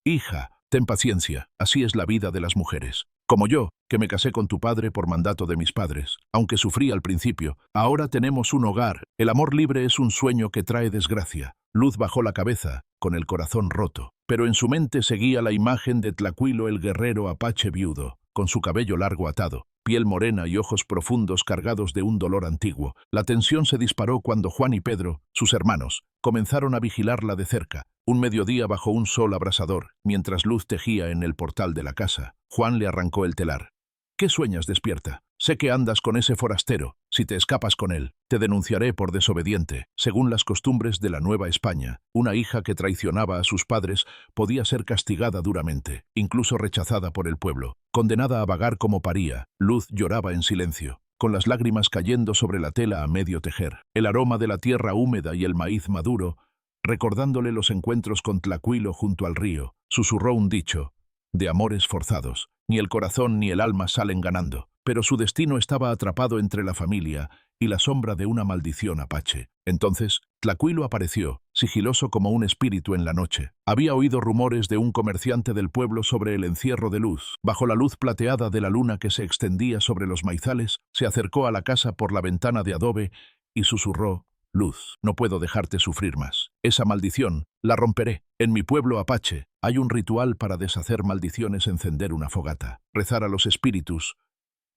hija, ten paciencia, así es la vida de las mujeres. Como yo, que me casé con tu padre por mandato de mis padres, aunque sufrí al principio, ahora tenemos un hogar. El amor libre es un sueño que trae desgracia. Luz bajó la cabeza, con el corazón roto, pero en su mente seguía la imagen de Tlacuilo, el guerrero apache viudo, con su cabello largo atado, piel morena y ojos profundos cargados de un dolor antiguo. La tensión se disparó cuando Juan y Pedro, sus hermanos, comenzaron a vigilarla de cerca. Un mediodía bajo un sol abrasador, mientras Luz tejía en el portal de la casa, Juan le arrancó el telar. ¿Qué sueñas, despierta? Sé que andas con ese forastero. Si te escapas con él, te denunciaré por desobediente. Según las costumbres de la Nueva España, una hija que traicionaba a sus padres podía ser castigada duramente, incluso rechazada por el pueblo, condenada a vagar como paría. Luz lloraba en silencio, con las lágrimas cayendo sobre la tela a medio tejer. El aroma de la tierra húmeda y el maíz maduro, recordándole los encuentros con Tlacuilo junto al río, susurró un dicho: de amores forzados, ni el corazón ni el alma salen ganando. Pero su destino estaba atrapado entre la familia y la sombra de una maldición apache. Entonces, Tlacuilo apareció, sigiloso como un espíritu en la noche. Había oído rumores de un comerciante del pueblo sobre el encierro de Luz. Bajo la luz plateada de la luna que se extendía sobre los maizales, se acercó a la casa por la ventana de adobe y susurró: Luz, no puedo dejarte sufrir más. Esa maldición la romperé. En mi pueblo apache hay un ritual para deshacer maldiciones: encender una fogata, rezar a los espíritus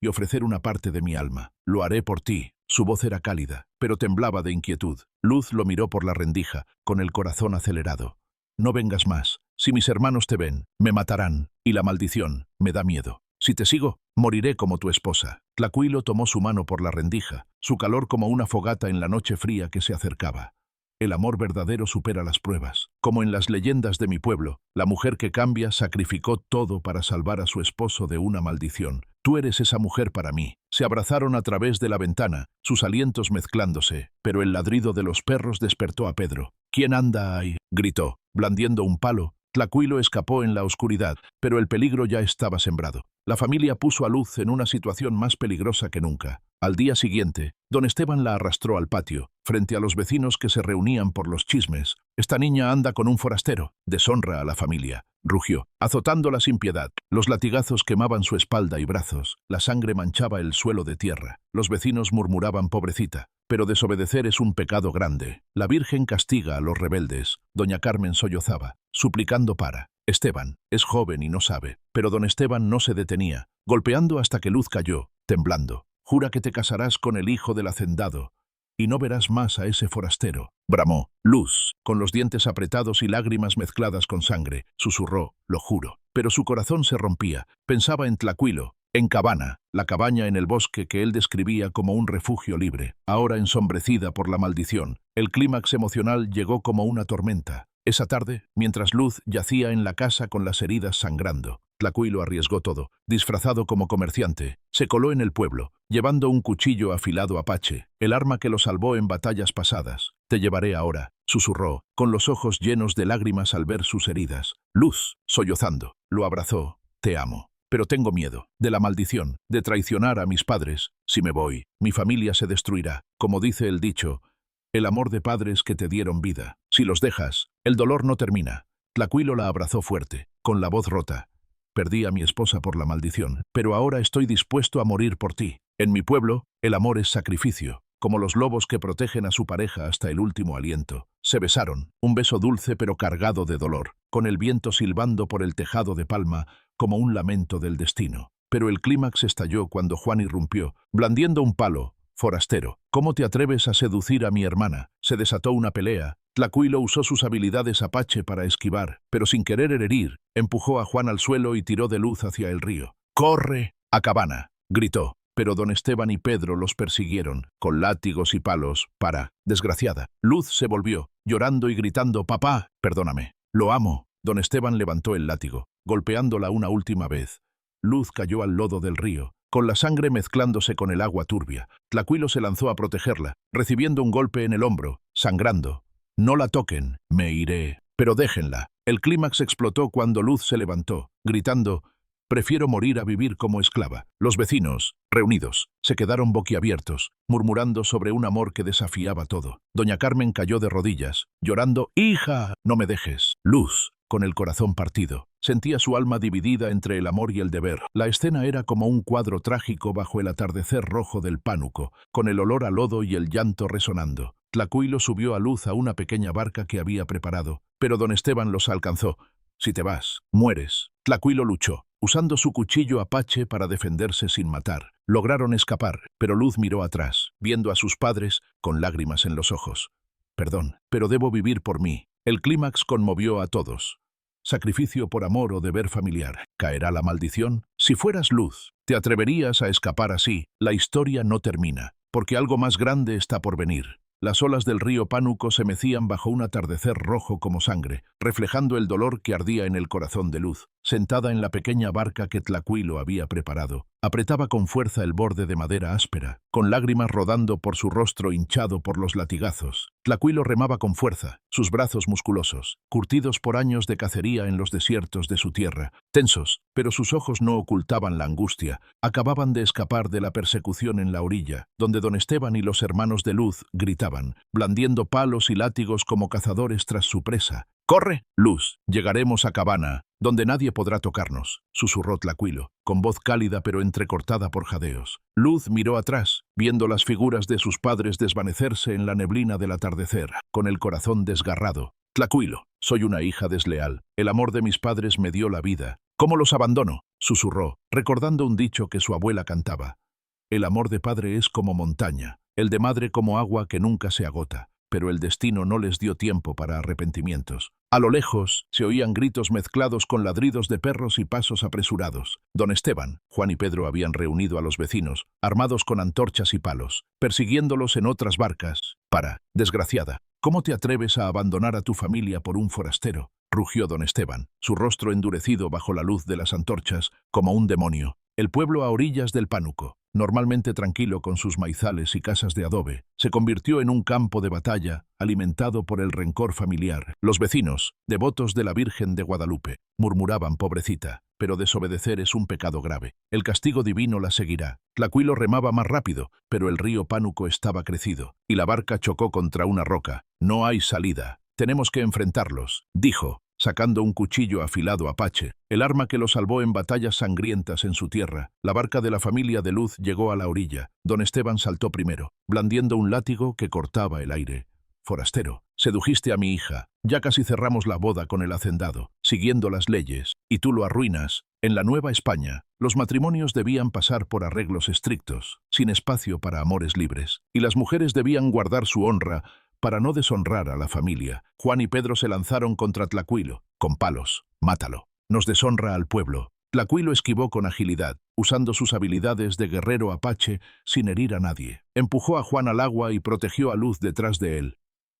y ofrecer una parte de mi alma. Lo haré por ti. Su voz era cálida, pero temblaba de inquietud. Luz lo miró por la rendija, con el corazón acelerado. No vengas más. Si mis hermanos te ven, me matarán, y la maldición me da miedo. Si te sigo, moriré como tu esposa. Tlacuilo tomó su mano por la rendija, su calor como una fogata en la noche fría que se acercaba. el amor verdadero supera las pruebas. Como en las leyendas de mi pueblo, la mujer que cambia sacrificó todo para salvar a su esposo de una maldición. Tú eres esa mujer para mí. Se abrazaron a través de la ventana, sus alientos mezclándose, pero el ladrido de los perros despertó a Pedro. ¿Quién anda ahí?, gritó, blandiendo un palo. Tlacuilo escapó en la oscuridad, pero el peligro ya estaba sembrado. La familia puso a Luz en una situación más peligrosa que nunca. Al día siguiente, don Esteban la arrastró al patio, frente a los vecinos que se reunían por los chismes. «Esta niña anda con un forastero. Deshonra a la familia», rugió, azotándola sin piedad. Los latigazos quemaban su espalda y brazos. La sangre manchaba el suelo de tierra. Los vecinos murmuraban «pobrecita». Pero desobedecer es un pecado grande. La Virgen castiga a los rebeldes. Doña Carmen sollozaba, suplicando para Esteban. Es joven y no sabe. Pero don Esteban no se detenía, golpeando hasta que Luz cayó, temblando. Jura que te casarás con el hijo del hacendado y no verás más a ese forastero, bramó. Luz, con los dientes apretados y lágrimas mezcladas con sangre, susurró, lo juro. Pero su corazón se rompía. Pensaba en Tlacuilo, en Cabana, la cabaña en el bosque que él describía como un refugio libre, ahora ensombrecida por la maldición. El clímax emocional llegó como una tormenta. Esa tarde, mientras Luz yacía en la casa con las heridas sangrando, Tlacuilo arriesgó todo. Disfrazado como comerciante, se coló en el pueblo, llevando un cuchillo afilado apache, el arma que lo salvó en batallas pasadas. «Te llevaré ahora», susurró, con los ojos llenos de lágrimas al ver sus heridas. Luz, sollozando, lo abrazó. «Te amo. Pero tengo miedo de la maldición, de traicionar a mis padres. Si me voy, mi familia se destruirá. Como dice el dicho, el amor de padres que te dieron vida. Si los dejas, el dolor no termina». Tlacuilo la abrazó fuerte, con la voz rota. «Perdí a mi esposa por la maldición, pero ahora estoy dispuesto a morir por ti. En mi pueblo, el amor es sacrificio, como los lobos que protegen a su pareja hasta el último aliento». Se besaron, un beso dulce pero cargado de dolor, con el viento silbando por el tejado de palma como un lamento del destino. Pero el clímax estalló cuando Juan irrumpió, blandiendo un palo. «Forastero, ¿cómo te atreves a seducir a mi hermana?». Se desató una pelea. Tlacuilo usó sus habilidades apache para esquivar, pero sin querer herir, empujó a Juan al suelo y tiró de Luz hacia el río. «¡Corre a Cabana!», gritó. Pero don Esteban y Pedro los persiguieron, con látigos y palos, para desgraciada. Luz se volvió, llorando y gritando: «Papá, perdóname. Lo amo». Don Esteban levantó el látigo, golpeándola una última vez. Luz cayó al lodo del río, con la sangre mezclándose con el agua turbia. Tlacuilo se lanzó a protegerla, recibiendo un golpe en el hombro, sangrando. «No la toquen, me iré, pero déjenla». El clímax explotó cuando Luz se levantó, gritando: «Prefiero morir a vivir como esclava». Los vecinos, reunidos, se quedaron boquiabiertos, murmurando sobre un amor que desafiaba todo. Doña Carmen cayó de rodillas, llorando: «¡Hija, no me dejes!». Luz, con el corazón partido, sentía su alma dividida entre el amor y el deber. La escena era como un cuadro trágico bajo el atardecer rojo del Pánuco, con el olor a lodo y el llanto resonando. Tlacuilo subió a Luz a una pequeña barca que había preparado, pero don Esteban los alcanzó. «Si te vas, mueres». Tlacuilo luchó, usando su cuchillo apache para defenderse sin matar. Lograron escapar, pero Luz miró atrás, viendo a sus padres con lágrimas en los ojos. «Perdón, pero debo vivir por mí». El clímax conmovió a todos. Sacrificio por amor o deber familiar. ¿Caerá la maldición? Si fueras Luz, ¿te atreverías a escapar así? La historia no termina, porque algo más grande está por venir. Las olas del río Pánuco se mecían bajo un atardecer rojo como sangre, reflejando el dolor que ardía en el corazón de Luz. Sentada en la pequeña barca que Tlacuilo había preparado, apretaba con fuerza el borde de madera áspera, con lágrimas rodando por su rostro hinchado por los latigazos. Tlacuilo remaba con fuerza, sus brazos musculosos, curtidos por años de cacería en los desiertos de su tierra, tensos, pero sus ojos no ocultaban la angustia. Acababan de escapar de la persecución en la orilla, donde don Esteban y los hermanos de Luz gritaban, blandiendo palos y látigos como cazadores tras su presa. «¡Corre, Luz! Llegaremos a Cabana, donde nadie podrá tocarnos», susurró Tlacuilo, con voz cálida pero entrecortada por jadeos. Luz miró atrás, viendo las figuras de sus padres desvanecerse en la neblina del atardecer, con el corazón desgarrado. «Tlacuilo, soy una hija desleal. El amor de mis padres me dio la vida. ¿Cómo los abandono?», susurró, recordando un dicho que su abuela cantaba. «El amor de padre es como montaña, el de madre como agua que nunca se agota». pero el destino no les dio tiempo para arrepentimientos. A lo lejos se oían gritos mezclados con ladridos de perros y pasos apresurados. Don Esteban, Juan y Pedro habían reunido a los vecinos, armados con antorchas y palos, persiguiéndolos en otras barcas. Desgraciada, ¿cómo te atreves a abandonar a tu familia por un forastero?, rugió don Esteban, su rostro endurecido bajo la luz de las antorchas, como un demonio. El pueblo a orillas del Pánuco, normalmente tranquilo con sus maizales y casas de adobe, se convirtió en un campo de batalla alimentado por el rencor familiar. Los vecinos, devotos de la Virgen de Guadalupe, murmuraban: pobrecita, pero desobedecer es un pecado grave. El castigo divino la seguirá. Tlacuilo remaba más rápido, pero el río Pánuco estaba crecido, y la barca chocó contra una roca. No hay salida. Tenemos que enfrentarlos, dijo, sacando un cuchillo afilado apache, el arma que lo salvó en batallas sangrientas en su tierra. La barca de la familia de Luz llegó a la orilla. Don Esteban saltó primero, blandiendo un látigo que cortaba el aire. Forastero, sedujiste a mi hija, ya casi cerramos la boda con el hacendado, siguiendo las leyes, y tú lo arruinas. En la Nueva España, los matrimonios debían pasar por arreglos estrictos, sin espacio para amores libres, y las mujeres debían guardar su honra para no deshonrar a la familia. Juan y Pedro se lanzaron contra Tlacuilo, con palos. Mátalo. Nos deshonra al pueblo. Tlacuilo esquivó con agilidad, usando sus habilidades de guerrero apache sin herir a nadie. Empujó a Juan al agua y protegió a Luz detrás de él.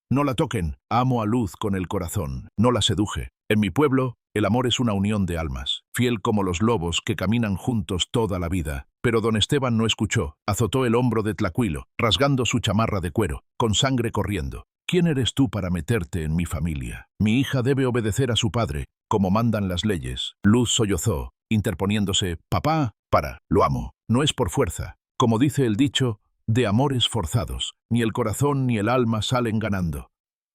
No la toquen. Amo a Luz con el corazón. No la seduje. En mi pueblo, el amor es una unión de almas, fiel como los lobos que caminan juntos toda la vida. Pero don Esteban no escuchó. Azotó el hombro de Tlacuilo, rasgando su chamarra de cuero, con sangre corriendo. ¿Quién eres tú para meterte en mi familia? Mi hija debe obedecer a su padre, como mandan las leyes. Luz sollozó, interponiéndose. Papá, lo amo. No es por fuerza. Como dice el dicho, de amores forzados, ni el corazón ni el alma salen ganando.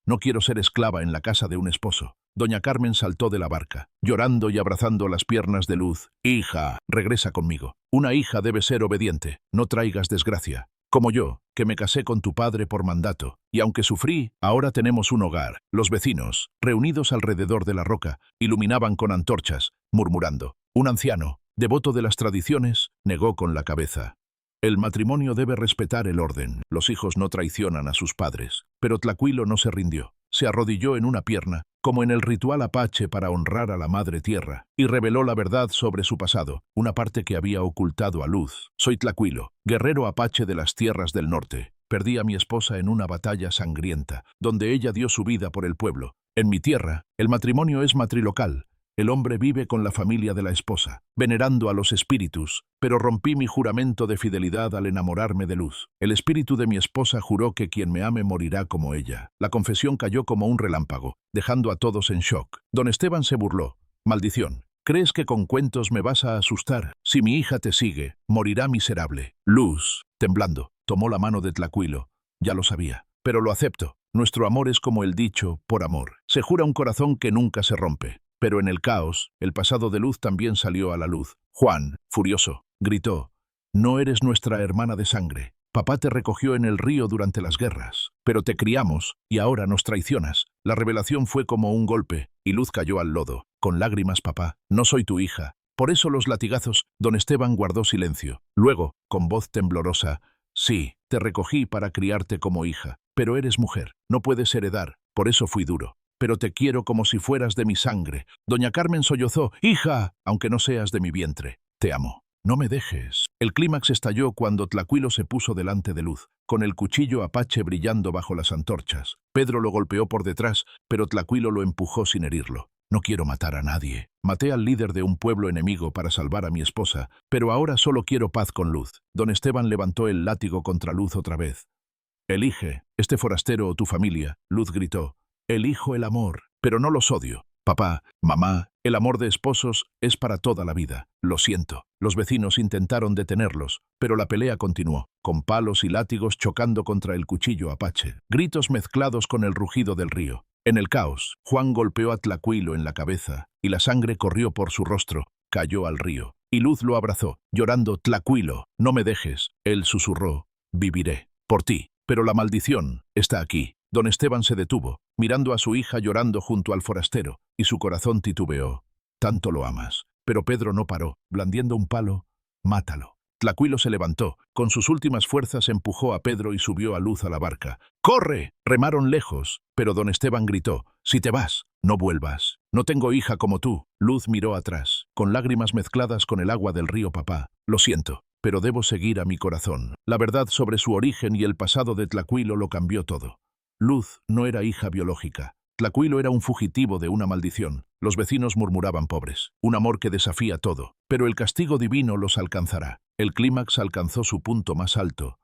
No quiero ser esclava en la casa de un esposo. Doña Carmen saltó de la barca, llorando y abrazando las piernas de Luz. Hija, regresa conmigo. Una hija debe ser obediente. No traigas desgracia. Como yo, que me casé con tu padre por mandato. Y aunque sufrí, ahora tenemos un hogar. Los vecinos, reunidos alrededor de la roca, iluminaban con antorchas, murmurando. Un anciano, devoto de las tradiciones, negó con la cabeza. El matrimonio debe respetar el orden. Los hijos no traicionan a sus padres. Pero Tlacuilo no se rindió. Se arrodilló en una pierna, como en el ritual apache para honrar a la madre tierra, y reveló la verdad sobre su pasado, una parte que había ocultado a Luz. Soy Tlacuilo, guerrero apache de las tierras del norte. Perdí a mi esposa en una batalla sangrienta, donde ella dio su vida por el pueblo. En mi tierra, el matrimonio es matrilocal. El hombre vive con la familia de la esposa, venerando a los espíritus, pero rompí mi juramento de fidelidad al enamorarme de Luz. El espíritu de mi esposa juró que quien me ame morirá como ella. La confesión cayó como un relámpago, dejando a todos en shock. Don Esteban se burló. Maldición. ¿Crees que con cuentos me vas a asustar? Si mi hija te sigue, morirá miserable. Luz, temblando, tomó la mano de Tlacuilo. Ya lo sabía, pero lo acepto. Nuestro amor es como el dicho, por amor. Se jura un corazón que nunca se rompe. Pero en el caos, el pasado de Luz también salió a la luz. Juan, furioso, gritó: «No eres nuestra hermana de sangre. Papá te recogió en el río durante las guerras, pero te criamos y ahora nos traicionas». La revelación fue como un golpe, y Luz cayó al lodo. Con lágrimas: «Papá, no soy tu hija. Por eso los latigazos». Don Esteban guardó silencio. Luego, con voz temblorosa: «Sí, te recogí para criarte como hija, pero eres mujer. No puedes heredar. Por eso fui duro. Pero te quiero como si fueras de mi sangre». Doña Carmen sollozó: «Hija, aunque no seas de mi vientre, te amo. No me dejes». El clímax estalló cuando Tlacuilo se puso delante de Luz, con el cuchillo apache brillando bajo las antorchas. Pedro lo golpeó por detrás, pero Tlacuilo lo empujó sin herirlo. «No quiero matar a nadie. Maté al líder de un pueblo enemigo para salvar a mi esposa, pero ahora solo quiero paz con Luz». Don Esteban levantó el látigo contra Luz otra vez. «Elige, este forastero o tu familia», Luz gritó. «Elijo el amor, pero no los odio. Papá, mamá, el amor de esposos es para toda la vida. Lo siento». Los vecinos intentaron detenerlos, pero la pelea continuó, con palos y látigos chocando contra el cuchillo apache. Gritos mezclados con el rugido del río. En el caos, Juan golpeó a Tlacuilo en la cabeza, y la sangre corrió por su rostro. Cayó al río, y Luz lo abrazó, llorando. «Tlacuilo, no me dejes». Él susurró: «Viviré por ti». Pero la maldición está aquí. Don Esteban se detuvo, mirando a su hija llorando junto al forastero, y su corazón titubeó. «Tanto lo amas». Pero Pedro no paró, blandiendo un palo: «Mátalo». Tlacuilo se levantó. Con sus últimas fuerzas empujó a Pedro y subió a Luz a la barca. ¡Corre! Remaron lejos, pero don Esteban gritó: «Si te vas, no vuelvas. No tengo hija como tú». Luz miró atrás, con lágrimas mezcladas con el agua del río Papá. «Lo siento, pero debo seguir a mi corazón». La verdad sobre su origen y el pasado de Tlacuilo lo cambió todo. Luz no era hija biológica. Tlacuilo era un fugitivo de una maldición. Los vecinos murmuraban: pobres, un amor que desafía todo. Pero el castigo divino los alcanzará. El clímax alcanzó su punto más alto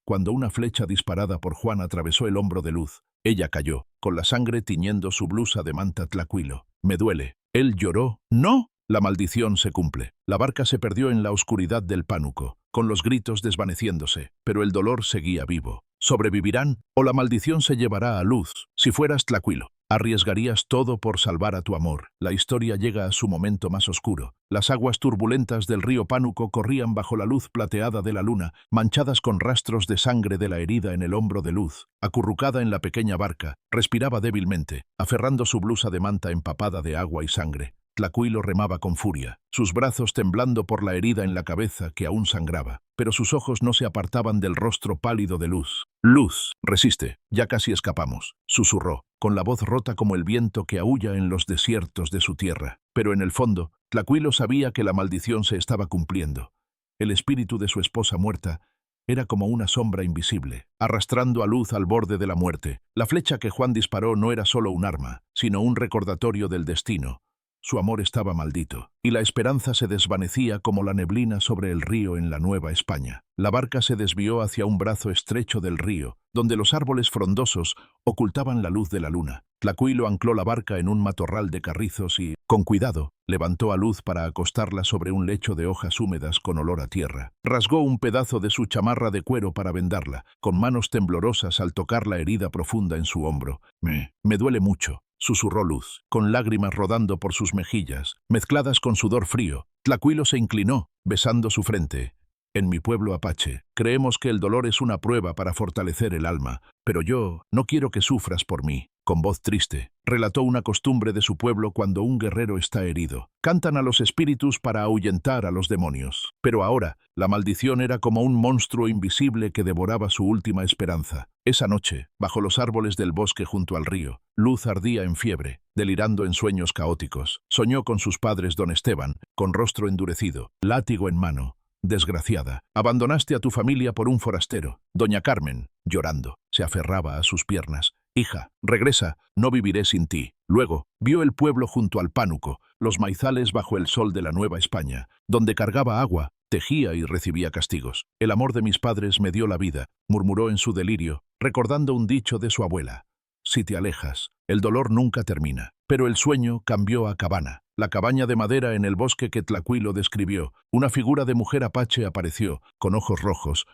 cuando una flecha disparada por Juan atravesó el hombro de Luz. Ella cayó, con la sangre tiñendo su blusa de manta. Tlacuilo: «Me duele». Él lloró. «¡No!». La maldición se cumple. La barca se perdió en la oscuridad del Pánuco, con los gritos desvaneciéndose, pero el dolor seguía vivo. ¿Sobrevivirán o la maldición se llevará a Luz? Si fueras Tlacuilo, arriesgarías todo por salvar a tu amor. La historia llega a su momento más oscuro. Las aguas turbulentas del río Pánuco corrían bajo la luz plateada de la luna, manchadas con rastros de sangre de la herida en el hombro de Luz. Acurrucada en la pequeña barca, respiraba débilmente, aferrando su blusa de manta empapada de agua y sangre. Tlacuilo remaba con furia, sus brazos temblando por la herida en la cabeza que aún sangraba, pero sus ojos no se apartaban del rostro pálido de Luz. «Luz, resiste, ya casi escapamos», susurró, con la voz rota como el viento que aúlla en los desiertos de su tierra. Pero en el fondo, Tlacuilo sabía que la maldición se estaba cumpliendo. El espíritu de su esposa muerta era como una sombra invisible, arrastrando a Luz al borde de la muerte. La flecha que Juan disparó no era solo un arma, sino un recordatorio del destino. Su amor estaba maldito, y la esperanza se desvanecía como la neblina sobre el río en la Nueva España. La barca se desvió hacia un brazo estrecho del río, donde los árboles frondosos ocultaban la luz de la luna. Tlacuilo ancló la barca en un matorral de carrizos y, con cuidado, levantó a Luz para acostarla sobre un lecho de hojas húmedas con olor a tierra. Rasgó un pedazo de su chamarra de cuero para vendarla, con manos temblorosas al tocar la herida profunda en su hombro. Me duele mucho», susurró Luz, con lágrimas rodando por sus mejillas, mezcladas con sudor frío. Tlacuilo se inclinó, besando su frente. «En mi pueblo apache, creemos que el dolor es una prueba para fortalecer el alma, pero yo no quiero que sufras por mí». Con voz triste, relató una costumbre de su pueblo cuando un guerrero está herido. Cantan a los espíritus para ahuyentar a los demonios. Pero ahora, la maldición era como un monstruo invisible que devoraba su última esperanza. Esa noche, bajo los árboles del bosque junto al río, Luz ardía en fiebre, delirando en sueños caóticos. Soñó con sus padres don Esteban, con rostro endurecido, látigo en mano. «Desgraciada, abandonaste a tu familia por un forastero». Doña Carmen, llorando, se aferraba a sus piernas. «Hija, regresa, no viviré sin ti». Luego, vio el pueblo junto al Pánuco, los maizales bajo el sol de la Nueva España, donde cargaba agua, tejía y recibía castigos. «El amor de mis padres me dio la vida», murmuró en su delirio, recordando un dicho de su abuela. «Si te alejas, el dolor nunca termina». Pero el sueño cambió a cabana. La cabaña de madera en el bosque que Tlacuilo describió. Una figura de mujer apache apareció, con ojos rojos.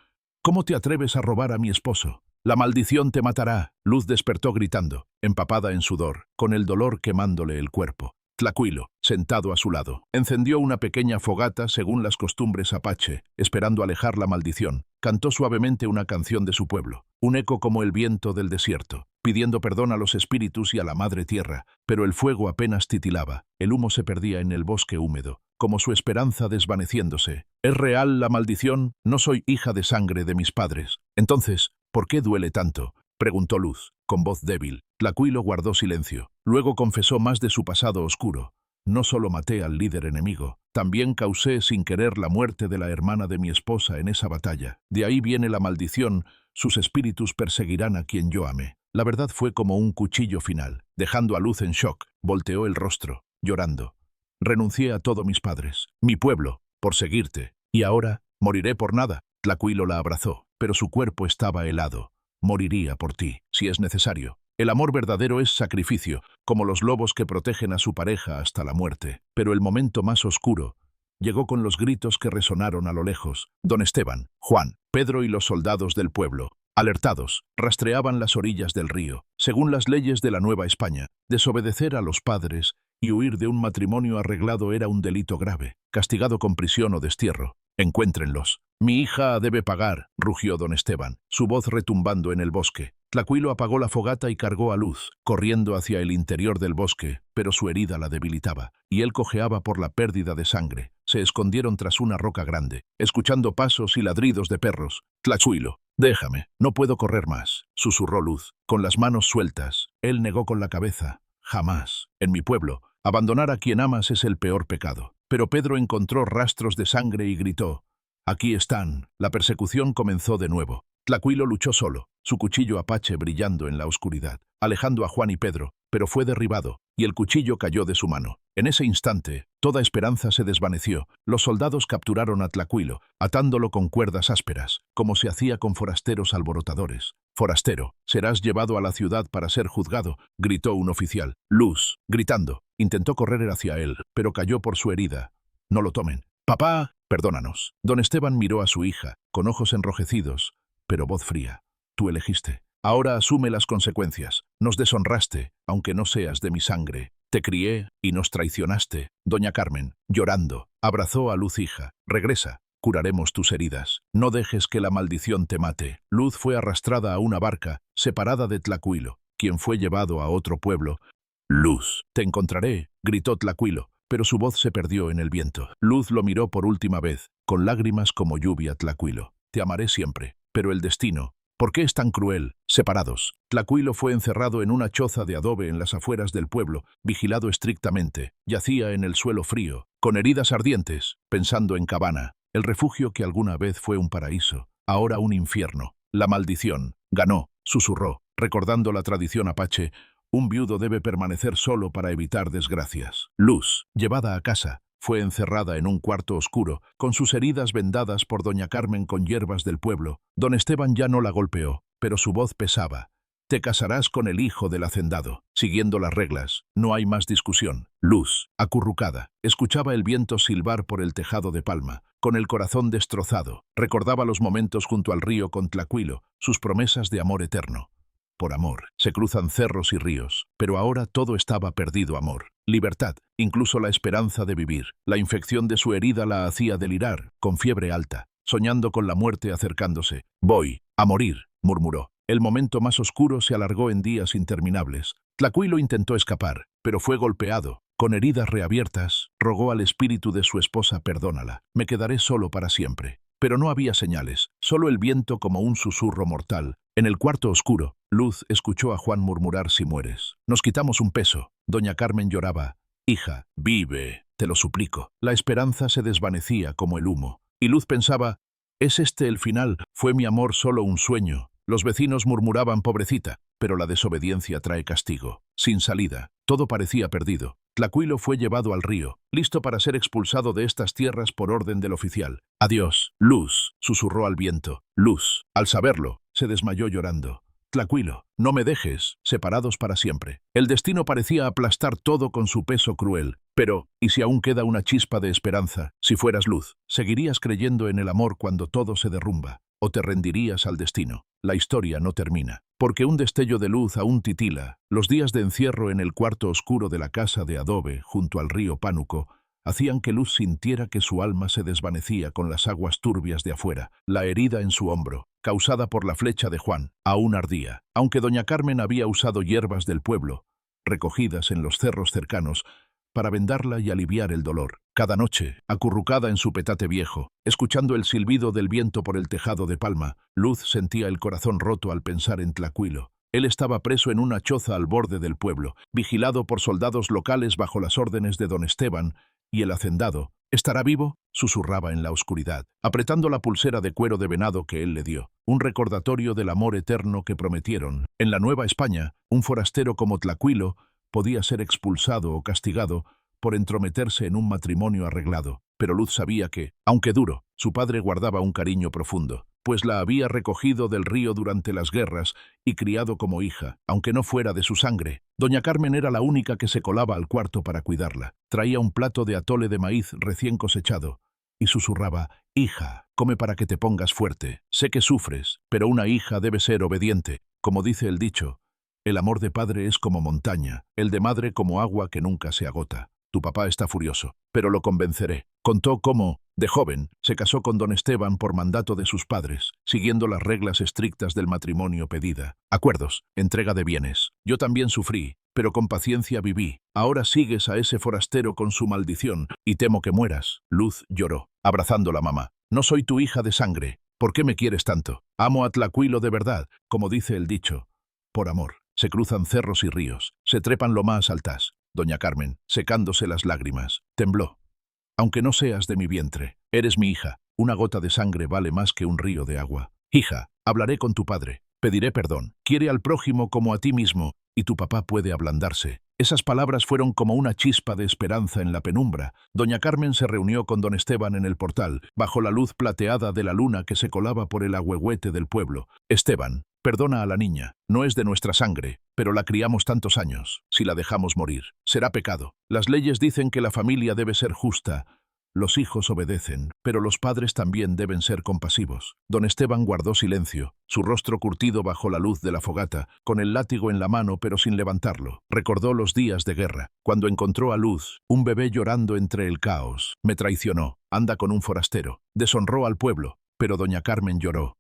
«¿Cómo te atreves a robar a mi esposo? La maldición te matará». Luz despertó gritando, empapada en sudor, con el dolor quemándole el cuerpo. Tlacuilo, sentado a su lado, encendió una pequeña fogata según las costumbres apache, esperando alejar la maldición. Cantó suavemente una canción de su pueblo, un eco como el viento del desierto, pidiendo perdón a los espíritus y a la madre tierra, pero el fuego apenas titilaba, el humo se perdía en el bosque húmedo, como su esperanza desvaneciéndose. «¿Es real la maldición? No soy hija de sangre de mis padres». «Entonces, ¿por qué duele tanto?», preguntó Luz, con voz débil. Tlacuilo guardó silencio. Luego confesó más de su pasado oscuro. «No solo maté al líder enemigo, también causé sin querer la muerte de la hermana de mi esposa en esa batalla. De ahí viene la maldición, sus espíritus perseguirán a quien yo amé». La verdad fue como un cuchillo final. Dejando a Luz en shock, volteó el rostro, llorando. «Renuncié a todos mis padres, mi pueblo, por seguirte. Y ahora, moriré por nada». Tlacuilo la abrazó, pero su cuerpo estaba helado. «Moriría por ti, si es necesario». El amor verdadero es sacrificio, como los lobos que protegen a su pareja hasta la muerte. Pero el momento más oscuro llegó con los gritos que resonaron a lo lejos. Don Esteban, Juan, Pedro y los soldados del pueblo, alertados, rastreaban las orillas del río. Según las leyes de la Nueva España, desobedecer a los padres y huir de un matrimonio arreglado era un delito grave, castigado con prisión o destierro. «Encuéntrenlos». «Mi hija debe pagar», rugió don Esteban, su voz retumbando en el bosque. Tlacuilo apagó la fogata y cargó a Luz, corriendo hacia el interior del bosque, pero su herida la debilitaba, y él cojeaba por la pérdida de sangre. se escondieron tras una roca grande, escuchando pasos y ladridos de perros. Tlachuilo, déjame, no puedo correr más, susurró Luz, con las manos sueltas. Él negó con la cabeza. Jamás, en mi pueblo, abandonar a quien amas es el peor pecado. Pero Pedro encontró rastros de sangre y gritó: aquí están. La persecución comenzó de nuevo. Tlacuilo luchó solo, su cuchillo apache brillando en la oscuridad, alejando a Juan y Pedro, pero fue derribado, y el cuchillo cayó de su mano. En ese instante, toda esperanza se desvaneció. Los soldados capturaron a Tlacuilo, atándolo con cuerdas ásperas, como se hacía con forasteros alborotadores. «Forastero, serás llevado a la ciudad para ser juzgado», gritó un oficial. Luz, gritando, intentó correr hacia él, pero cayó por su herida. «No lo tomen. Papá, perdónanos». Don Esteban miró a su hija, con ojos enrojecidos, pero voz fría. «Tú elegiste. Ahora asume las consecuencias. Nos deshonraste, aunque no seas de mi sangre. Te crié y nos traicionaste». Doña Carmen, llorando, abrazó a Luz. «Hija, regresa. Curaremos tus heridas. No dejes que la maldición te mate». Luz fue arrastrada a una barca, separada de Tlacuilo, quien fue llevado a otro pueblo. «Luz, te encontraré», gritó Tlacuilo, pero su voz se perdió en el viento. Luz lo miró por última vez, con lágrimas como lluvia. «Tlacuilo, te amaré siempre, pero el destino, ¿por qué es tan cruel?» Separados, Tlacuilo fue encerrado en una choza de adobe en las afueras del pueblo, vigilado estrictamente. Yacía en el suelo frío, con heridas ardientes, pensando en Cabana, el refugio que alguna vez fue un paraíso, ahora un infierno. «La maldición ganó», susurró, recordando la tradición apache: «un viudo debe permanecer solo para evitar desgracias». Luz, llevada a casa, fue encerrada en un cuarto oscuro, con sus heridas vendadas por doña Carmen con hierbas del pueblo. Don Esteban ya no la golpeó, pero su voz pesaba. «Te casarás con el hijo del hacendado, siguiendo las reglas. No hay más discusión». Luz, acurrucada, escuchaba el viento silbar por el tejado de palma, con el corazón destrozado. Recordaba los momentos junto al río con Tlacuilo, sus promesas de amor eterno. Por amor, se cruzan cerros y ríos, pero ahora todo estaba perdido. Amor, libertad, incluso la esperanza de vivir. La infección de su herida la hacía delirar, con fiebre alta, soñando con la muerte acercándose. «Voy a morir», murmuró. El momento más oscuro se alargó en días interminables. Tlacuilo intentó escapar, pero fue golpeado. Con heridas reabiertas, rogó al espíritu de su esposa: «Perdónala, me quedaré solo para siempre». Pero no había señales, solo el viento como un susurro mortal. En el cuarto oscuro, Luz escuchó a Juan murmurar: «Si mueres, nos quitamos un peso». Doña Carmen lloraba: «Hija, vive, te lo suplico». La esperanza se desvanecía como el humo. Y Luz pensaba: «¿Es este el final? ¿Fue mi amor solo un sueño?». Los vecinos murmuraban: «Pobrecita», pero la desobediencia trae castigo. Sin salida, todo parecía perdido. Tlacuilo fue llevado al río, listo para ser expulsado de estas tierras por orden del oficial. «Adiós, Luz», susurró al viento. Luz, al saberlo, se desmayó llorando. «Tlacuilo, no me dejes», separados para siempre. El destino parecía aplastar todo con su peso cruel. Pero, ¿y si aún queda una chispa de esperanza? Si fueras Luz, ¿seguirías creyendo en el amor cuando todo se derrumba? ¿O te rendirías al destino? La historia no termina, porque un destello de luz aún titila. Los días de encierro en el cuarto oscuro de la casa de adobe, junto al río Pánuco, hacían que Luz sintiera que su alma se desvanecía con las aguas turbias de afuera. La herida en su hombro, causada por la flecha de Juan, aún ardía. Aunque doña Carmen había usado hierbas del pueblo, recogidas en los cerros cercanos, para vendarla y aliviar el dolor. Cada noche, acurrucada en su petate viejo, escuchando el silbido del viento por el tejado de palma, Luz sentía el corazón roto al pensar en Tlacuilo. Él estaba preso en una choza al borde del pueblo, vigilado por soldados locales bajo las órdenes de don Esteban, y el hacendado, ¿estará vivo?, susurraba en la oscuridad, apretando la pulsera de cuero de venado que él le dio, un recordatorio del amor eterno que prometieron. En la Nueva España, un forastero como Tlacuilo podía ser expulsado o castigado por entrometerse en un matrimonio arreglado, pero Luz sabía que, aunque duro, su padre guardaba un cariño profundo, pues la había recogido del río durante las guerras y criado como hija, aunque no fuera de su sangre. Doña Carmen era la única que se colaba al cuarto para cuidarla. Traía un plato de atole de maíz recién cosechado y susurraba: «Hija, come para que te pongas fuerte. Sé que sufres, pero una hija debe ser obediente. Como dice el dicho, el amor de padre es como montaña, el de madre como agua que nunca se agota. Tu papá está furioso, pero lo convenceré». Contó cómo, De joven, se casó con don Esteban por mandato de sus padres, siguiendo las reglas estrictas del matrimonio pedida. Acuerdos, entrega de bienes. Yo también sufrí, pero con paciencia viví. Ahora sigues a ese forastero con su maldición, y temo que mueras. Luz lloró, abrazando a la mamá. No soy tu hija de sangre. ¿Por qué me quieres tanto? Amo a Tlacuilo de verdad, como dice el dicho. Por amor. Se cruzan cerros y ríos, se trepan lo más altas. Doña Carmen, secándose las lágrimas, tembló. Aunque no seas de mi vientre, eres mi hija. Una gota de sangre vale más que un río de agua. Hija, hablaré con tu padre, pediré perdón. Quiere al prójimo como a ti mismo, y tu papá puede ablandarse. Esas palabras fueron como una chispa de esperanza en la penumbra. Doña Carmen se reunió con don Esteban en el portal, bajo la luz plateada de la luna que se colaba por el agüehuete del pueblo. Esteban, perdona a la niña. No es de nuestra sangre, pero la criamos tantos años. Si la dejamos morir, será pecado. Las leyes dicen que la familia debe ser justa. Los hijos obedecen, pero los padres también deben ser compasivos. Don Esteban guardó silencio, su rostro curtido bajo la luz de la fogata, con el látigo en la mano pero sin levantarlo. Recordó los días de guerra, cuando encontró a Luz, un bebé llorando entre el caos. Me traicionó, anda con un forastero. Deshonró al pueblo, pero doña Carmen lloró.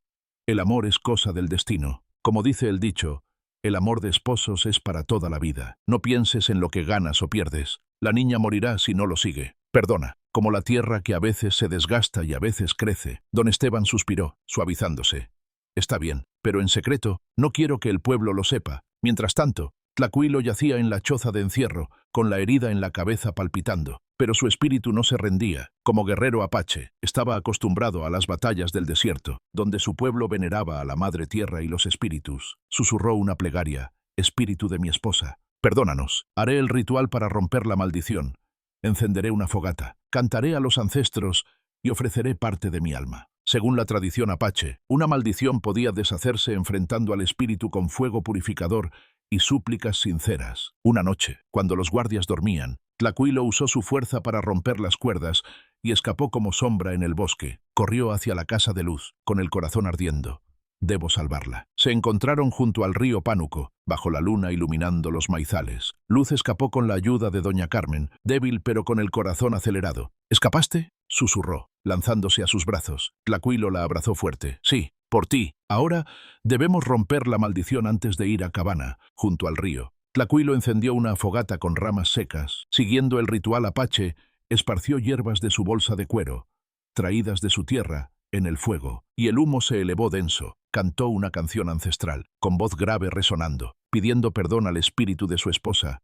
El amor es cosa del destino. Como dice el dicho, el amor de esposos es para toda la vida. No pienses en lo que ganas o pierdes. La niña morirá si no lo sigue. Perdona. Como la tierra que a veces se desgasta y a veces crece. Don Esteban suspiró, suavizándose. Está bien, pero en secreto, no quiero que el pueblo lo sepa. Mientras tanto, Tlacuilo yacía en la choza de encierro, con la herida en la cabeza palpitando. Pero su espíritu no se rendía. Como guerrero apache, estaba acostumbrado a las batallas del desierto, donde su pueblo veneraba a la madre tierra y los espíritus. Susurró una plegaria. Espíritu de mi esposa, perdónanos. Haré el ritual para romper la maldición. Encenderé una fogata, cantaré a los ancestros y ofreceré parte de mi alma. Según la tradición apache, una maldición podía deshacerse enfrentando al espíritu con fuego purificador y súplicas sinceras. Una noche, cuando los guardias dormían, Tlacuilo usó su fuerza para romper las cuerdas y escapó como sombra en el bosque. Corrió hacia la casa de Luz, con el corazón ardiendo. Debo salvarla. Se encontraron junto al río Pánuco, bajo la luna iluminando los maizales. Luz escapó con la ayuda de doña Carmen, débil pero con el corazón acelerado. ¿Escapaste? Susurró, lanzándose a sus brazos. Tlacuilo la abrazó fuerte. Sí, por ti. Ahora debemos romper la maldición antes de ir a Cabana, junto al río. Tlacuilo encendió una fogata con ramas secas. Siguiendo el ritual apache, esparció hierbas de su bolsa de cuero, traídas de su tierra, en el fuego, y el humo se elevó denso. Cantó una canción ancestral, con voz grave resonando, pidiendo perdón al espíritu de su esposa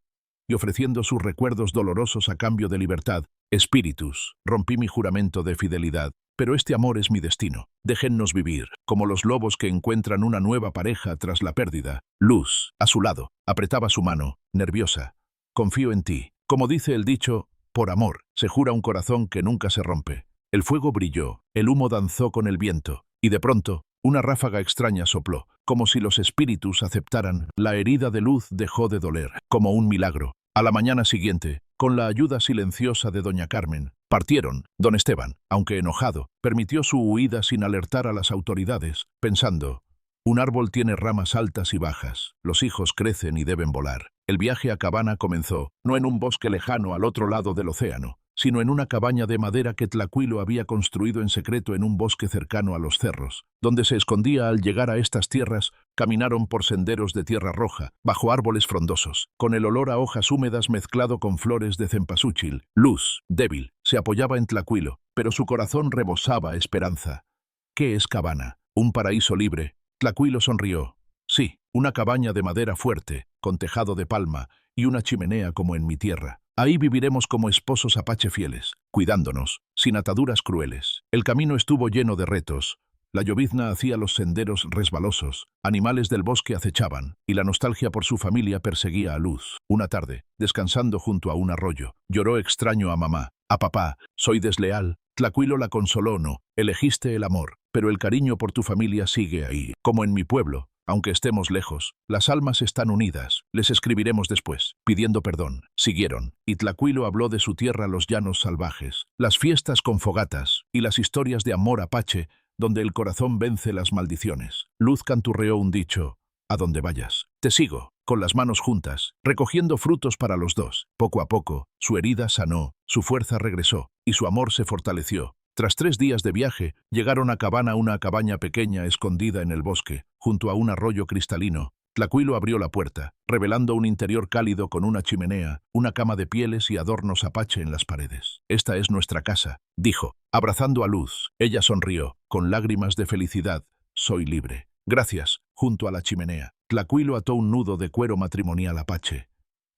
y ofreciendo sus recuerdos dolorosos a cambio de libertad. Espíritus, rompí mi juramento de fidelidad, pero este amor es mi destino. Déjennos vivir, como los lobos que encuentran una nueva pareja tras la pérdida. Luz, a su lado, apretaba su mano, nerviosa. Confío en ti. Como dice el dicho, por amor, se jura un corazón que nunca se rompe. El fuego brilló, el humo danzó con el viento, y de pronto, una ráfaga extraña sopló, como si los espíritus aceptaran. La herida de Luz dejó de doler, como un milagro. A la mañana siguiente, con la ayuda silenciosa de doña Carmen, partieron. Don Esteban, aunque enojado, permitió su huida sin alertar a las autoridades, pensando: un árbol tiene ramas altas y bajas, los hijos crecen y deben volar. El viaje a Cabana comenzó, no en un bosque lejano al otro lado del océano, sino en una cabaña de madera que Tlacuilo había construido en secreto en un bosque cercano a los cerros. Donde se escondía al llegar a estas tierras, caminaron por senderos de tierra roja, bajo árboles frondosos, con el olor a hojas húmedas mezclado con flores de cempasúchil. Luz, débil, se apoyaba en Tlacuilo, pero su corazón rebosaba esperanza. ¿Qué es Cabana? ¿Un paraíso libre? Tlacuilo sonrió. Sí, una cabaña de madera fuerte, con tejado de palma y una chimenea como en mi tierra. Ahí viviremos como esposos apache fieles, cuidándonos, sin ataduras crueles. El camino estuvo lleno de retos. La llovizna hacía los senderos resbalosos, animales del bosque acechaban, y la nostalgia por su familia perseguía a Luz. Una tarde, descansando junto a un arroyo, lloró extraño a mamá. A papá, soy desleal. Tlacuilo la consoló: no, elegiste el amor, pero el cariño por tu familia sigue ahí, como en mi pueblo. Aunque estemos lejos, las almas están unidas. Les escribiremos después, pidiendo perdón. Siguieron, y Tlacuilo habló de su tierra, los llanos salvajes, las fiestas con fogatas y las historias de amor apache, donde el corazón vence las maldiciones. Luz canturreó un dicho: a donde vayas, te sigo, con las manos juntas, recogiendo frutos para los dos. Poco a poco, su herida sanó, su fuerza regresó, y su amor se fortaleció. Tras 3 días de viaje, llegaron a Cabana, una cabaña pequeña escondida en el bosque, junto a un arroyo cristalino. Tlacuilo abrió la puerta, revelando un interior cálido con una chimenea, una cama de pieles y adornos apache en las paredes. «Esta es nuestra casa», dijo, abrazando a Luz. Ella sonrió, con lágrimas de felicidad. «Soy libre». «Gracias», junto a la chimenea. Tlacuilo ató un nudo de cuero matrimonial apache.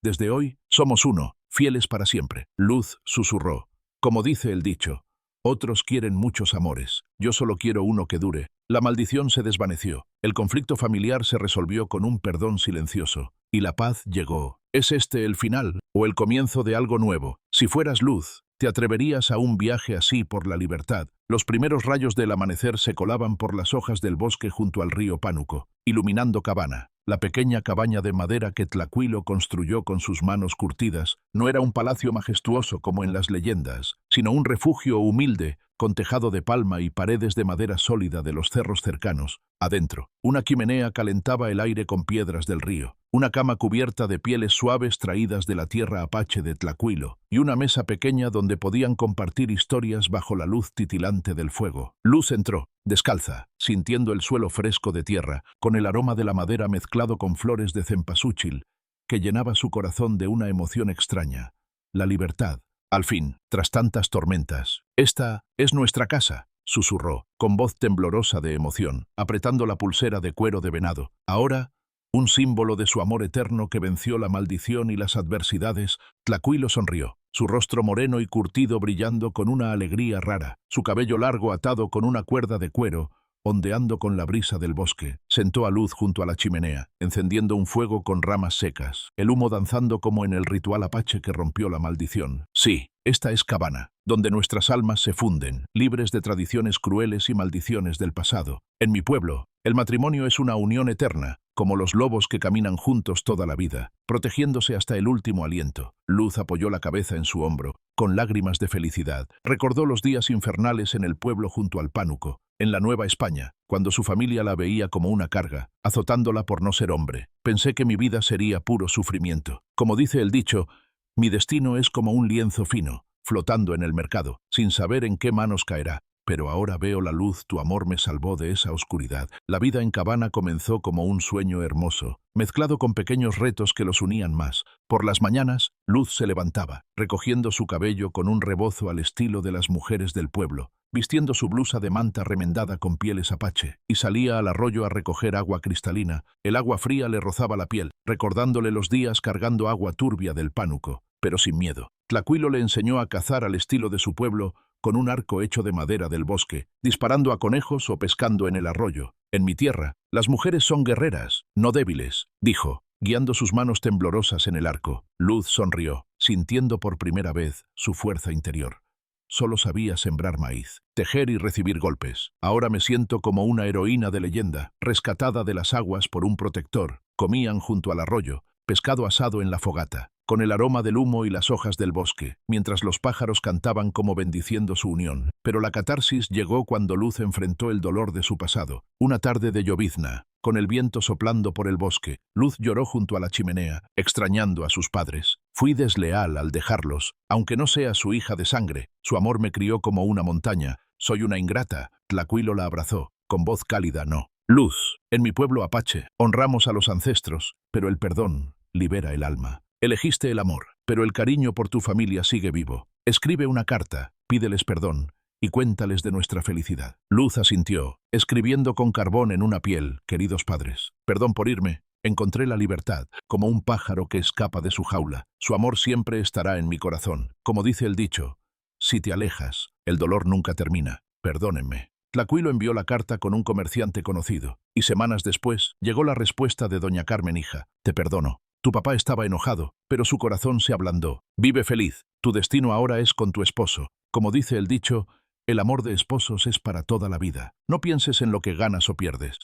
«Desde hoy, somos uno, fieles para siempre». Luz susurró. «Como dice el dicho, otros quieren muchos amores, yo solo quiero uno que dure». La maldición se desvaneció, el conflicto familiar se resolvió con un perdón silencioso, y la paz llegó. ¿Es este el final, o el comienzo de algo nuevo? Si fueras Luz, ¿te atreverías a un viaje así por la libertad? Los primeros rayos del amanecer se colaban por las hojas del bosque junto al río Pánuco, iluminando Cabana. La pequeña cabaña de madera que Tlacuilo construyó con sus manos curtidas no era un palacio majestuoso como en las leyendas, sino un refugio humilde, con tejado de palma y paredes de madera sólida de los cerros cercanos. Adentro, una chimenea calentaba el aire con piedras del río, una cama cubierta de pieles suaves traídas de la tierra apache de Tlacuilo, y una mesa pequeña donde podían compartir historias bajo la luz titilante del fuego. Luz entró, descalza, sintiendo el suelo fresco de tierra, con el aroma de la madera mezclado con flores de cempasúchil, que llenaba su corazón de una emoción extraña. La libertad. Al fin, tras tantas tormentas. «Esta es nuestra casa», susurró, con voz temblorosa de emoción, apretando la pulsera de cuero de venado. Ahora, un símbolo de su amor eterno que venció la maldición y las adversidades. Tlacuilo sonrió, su rostro moreno y curtido brillando con una alegría rara, su cabello largo atado con una cuerda de cuero, ondeando con la brisa del bosque. Sentó a Luz junto a la chimenea, encendiendo un fuego con ramas secas, el humo danzando como en el ritual apache que rompió la maldición. «Sí, esta es Cabana, donde nuestras almas se funden, libres de tradiciones crueles y maldiciones del pasado. En mi pueblo, el matrimonio es una unión eterna, como los lobos que caminan juntos toda la vida, protegiéndose hasta el último aliento». Luz apoyó la cabeza en su hombro, con lágrimas de felicidad. Recordó los días infernales en el pueblo junto al Pánuco, en la Nueva España, cuando su familia la veía como una carga, azotándola por no ser hombre. «Pensé que mi vida sería puro sufrimiento. Como dice el dicho, mi destino es como un lienzo fino, flotando en el mercado, sin saber en qué manos caerá. Pero ahora veo la luz, tu amor me salvó de esa oscuridad». La vida en Cabana comenzó como un sueño hermoso, mezclado con pequeños retos que los unían más. Por las mañanas, Luz se levantaba, recogiendo su cabello con un rebozo al estilo de las mujeres del pueblo, vistiendo su blusa de manta remendada con pieles apache, y salía al arroyo a recoger agua cristalina. El agua fría le rozaba la piel, recordándole los días cargando agua turbia del Pánuco, pero sin miedo. Tlacuilo le enseñó a cazar al estilo de su pueblo, con un arco hecho de madera del bosque, disparando a conejos o pescando en el arroyo. «En mi tierra, las mujeres son guerreras, no débiles», dijo, guiando sus manos temblorosas en el arco. Luz sonrió, sintiendo por primera vez su fuerza interior. Solo sabía sembrar maíz, tejer y recibir golpes. Ahora me siento como una heroína de leyenda, rescatada de las aguas por un protector. Comían junto al arroyo, pescado asado en la fogata, con el aroma del humo y las hojas del bosque, mientras los pájaros cantaban como bendiciendo su unión. Pero la catarsis llegó cuando Luz enfrentó el dolor de su pasado. Una tarde de llovizna, con el viento soplando por el bosque, Luz lloró junto a la chimenea, extrañando a sus padres. «Fui desleal al dejarlos, aunque no sea su hija de sangre. Su amor me crió como una montaña. Soy una ingrata». Tlacuilo la abrazó, con voz cálida. «No, Luz, en mi pueblo apache, honramos a los ancestros, pero el perdón libera el alma. Elegiste el amor, pero el cariño por tu familia sigue vivo. Escribe una carta, pídeles perdón y cuéntales de nuestra felicidad». Luz asintió, escribiendo con carbón en una piel: «Queridos padres, perdón por irme. Encontré la libertad, como un pájaro que escapa de su jaula. Su amor siempre estará en mi corazón. Como dice el dicho, si te alejas, el dolor nunca termina. Perdónenme». Tlacuilo envió la carta con un comerciante conocido, y semanas después llegó la respuesta de doña Carmen: «Hija, te perdono. Tu papá estaba enojado, pero su corazón se ablandó. Vive feliz, tu destino ahora es con tu esposo. Como dice el dicho, el amor de esposos es para toda la vida. No pienses en lo que ganas o pierdes».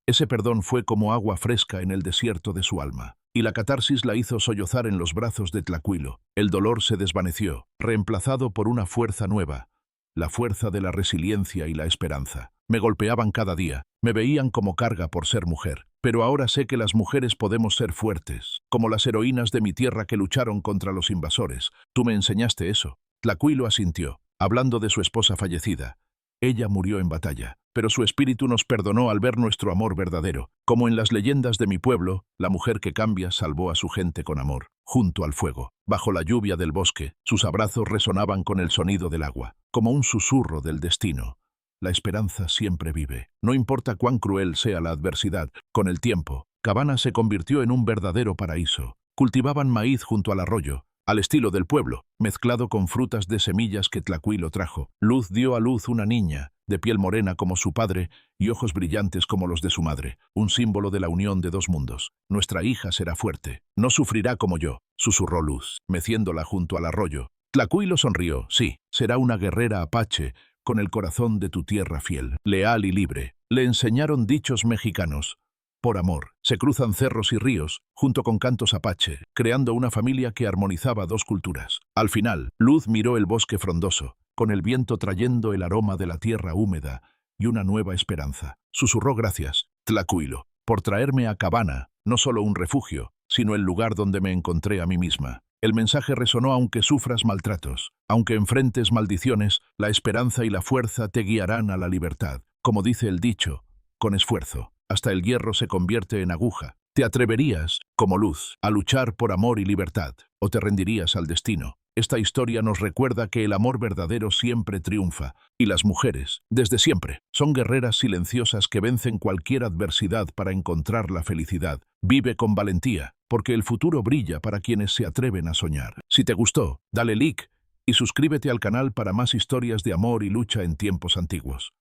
Ese perdón fue como agua fresca en el desierto de su alma, y la catarsis la hizo sollozar en los brazos de Tlacuilo. El dolor se desvaneció, reemplazado por una fuerza nueva, la fuerza de la resiliencia y la esperanza. «Me golpeaban cada día, me veían como carga por ser mujer. Pero ahora sé que las mujeres podemos ser fuertes, como las heroínas de mi tierra que lucharon contra los invasores. Tú me enseñaste eso». Tlacuilo asintió, hablando de su esposa fallecida. Ella murió en batalla, pero su espíritu nos perdonó al ver nuestro amor verdadero. Como en las leyendas de mi pueblo, la mujer que cambia salvó a su gente con amor, junto al fuego. Bajo la lluvia del bosque, sus abrazos resonaban con el sonido del agua, como un susurro del destino. La esperanza siempre vive. No importa cuán cruel sea la adversidad, con el tiempo, Cabana se convirtió en un verdadero paraíso. Cultivaban maíz junto al arroyo, al estilo del pueblo, mezclado con frutas de semillas que Tlacuilo trajo. Luz dio a luz una niña, de piel morena como su padre y ojos brillantes como los de su madre, un símbolo de la unión de dos mundos. Nuestra hija será fuerte, no sufrirá como yo, susurró Luz, meciéndola junto al arroyo. Tlacuilo sonrió, sí, será una guerrera apache, con el corazón de tu tierra fiel, leal y libre. Le enseñaron dichos mexicanos. Por amor, se cruzan cerros y ríos, junto con cantos apache, creando una familia que armonizaba dos culturas. Al final, Luz miró el bosque frondoso, con el viento trayendo el aroma de la tierra húmeda y una nueva esperanza. Susurró gracias, Tlacuilo, por traerme a Cabana, no solo un refugio, sino el lugar donde me encontré a mí misma. El mensaje resonó aunque sufras maltratos, aunque enfrentes maldiciones, la esperanza y la fuerza te guiarán a la libertad. Como dice el dicho, con esfuerzo, hasta el hierro se convierte en aguja. ¿Te atreverías, como Luz, a luchar por amor y libertad, o te rendirías al destino? Esta historia nos recuerda que el amor verdadero siempre triunfa, y las mujeres, desde siempre, son guerreras silenciosas que vencen cualquier adversidad para encontrar la felicidad. Vive con valentía, porque el futuro brilla para quienes se atreven a soñar. Si te gustó, dale like y suscríbete al canal para más historias de amor y lucha en tiempos antiguos.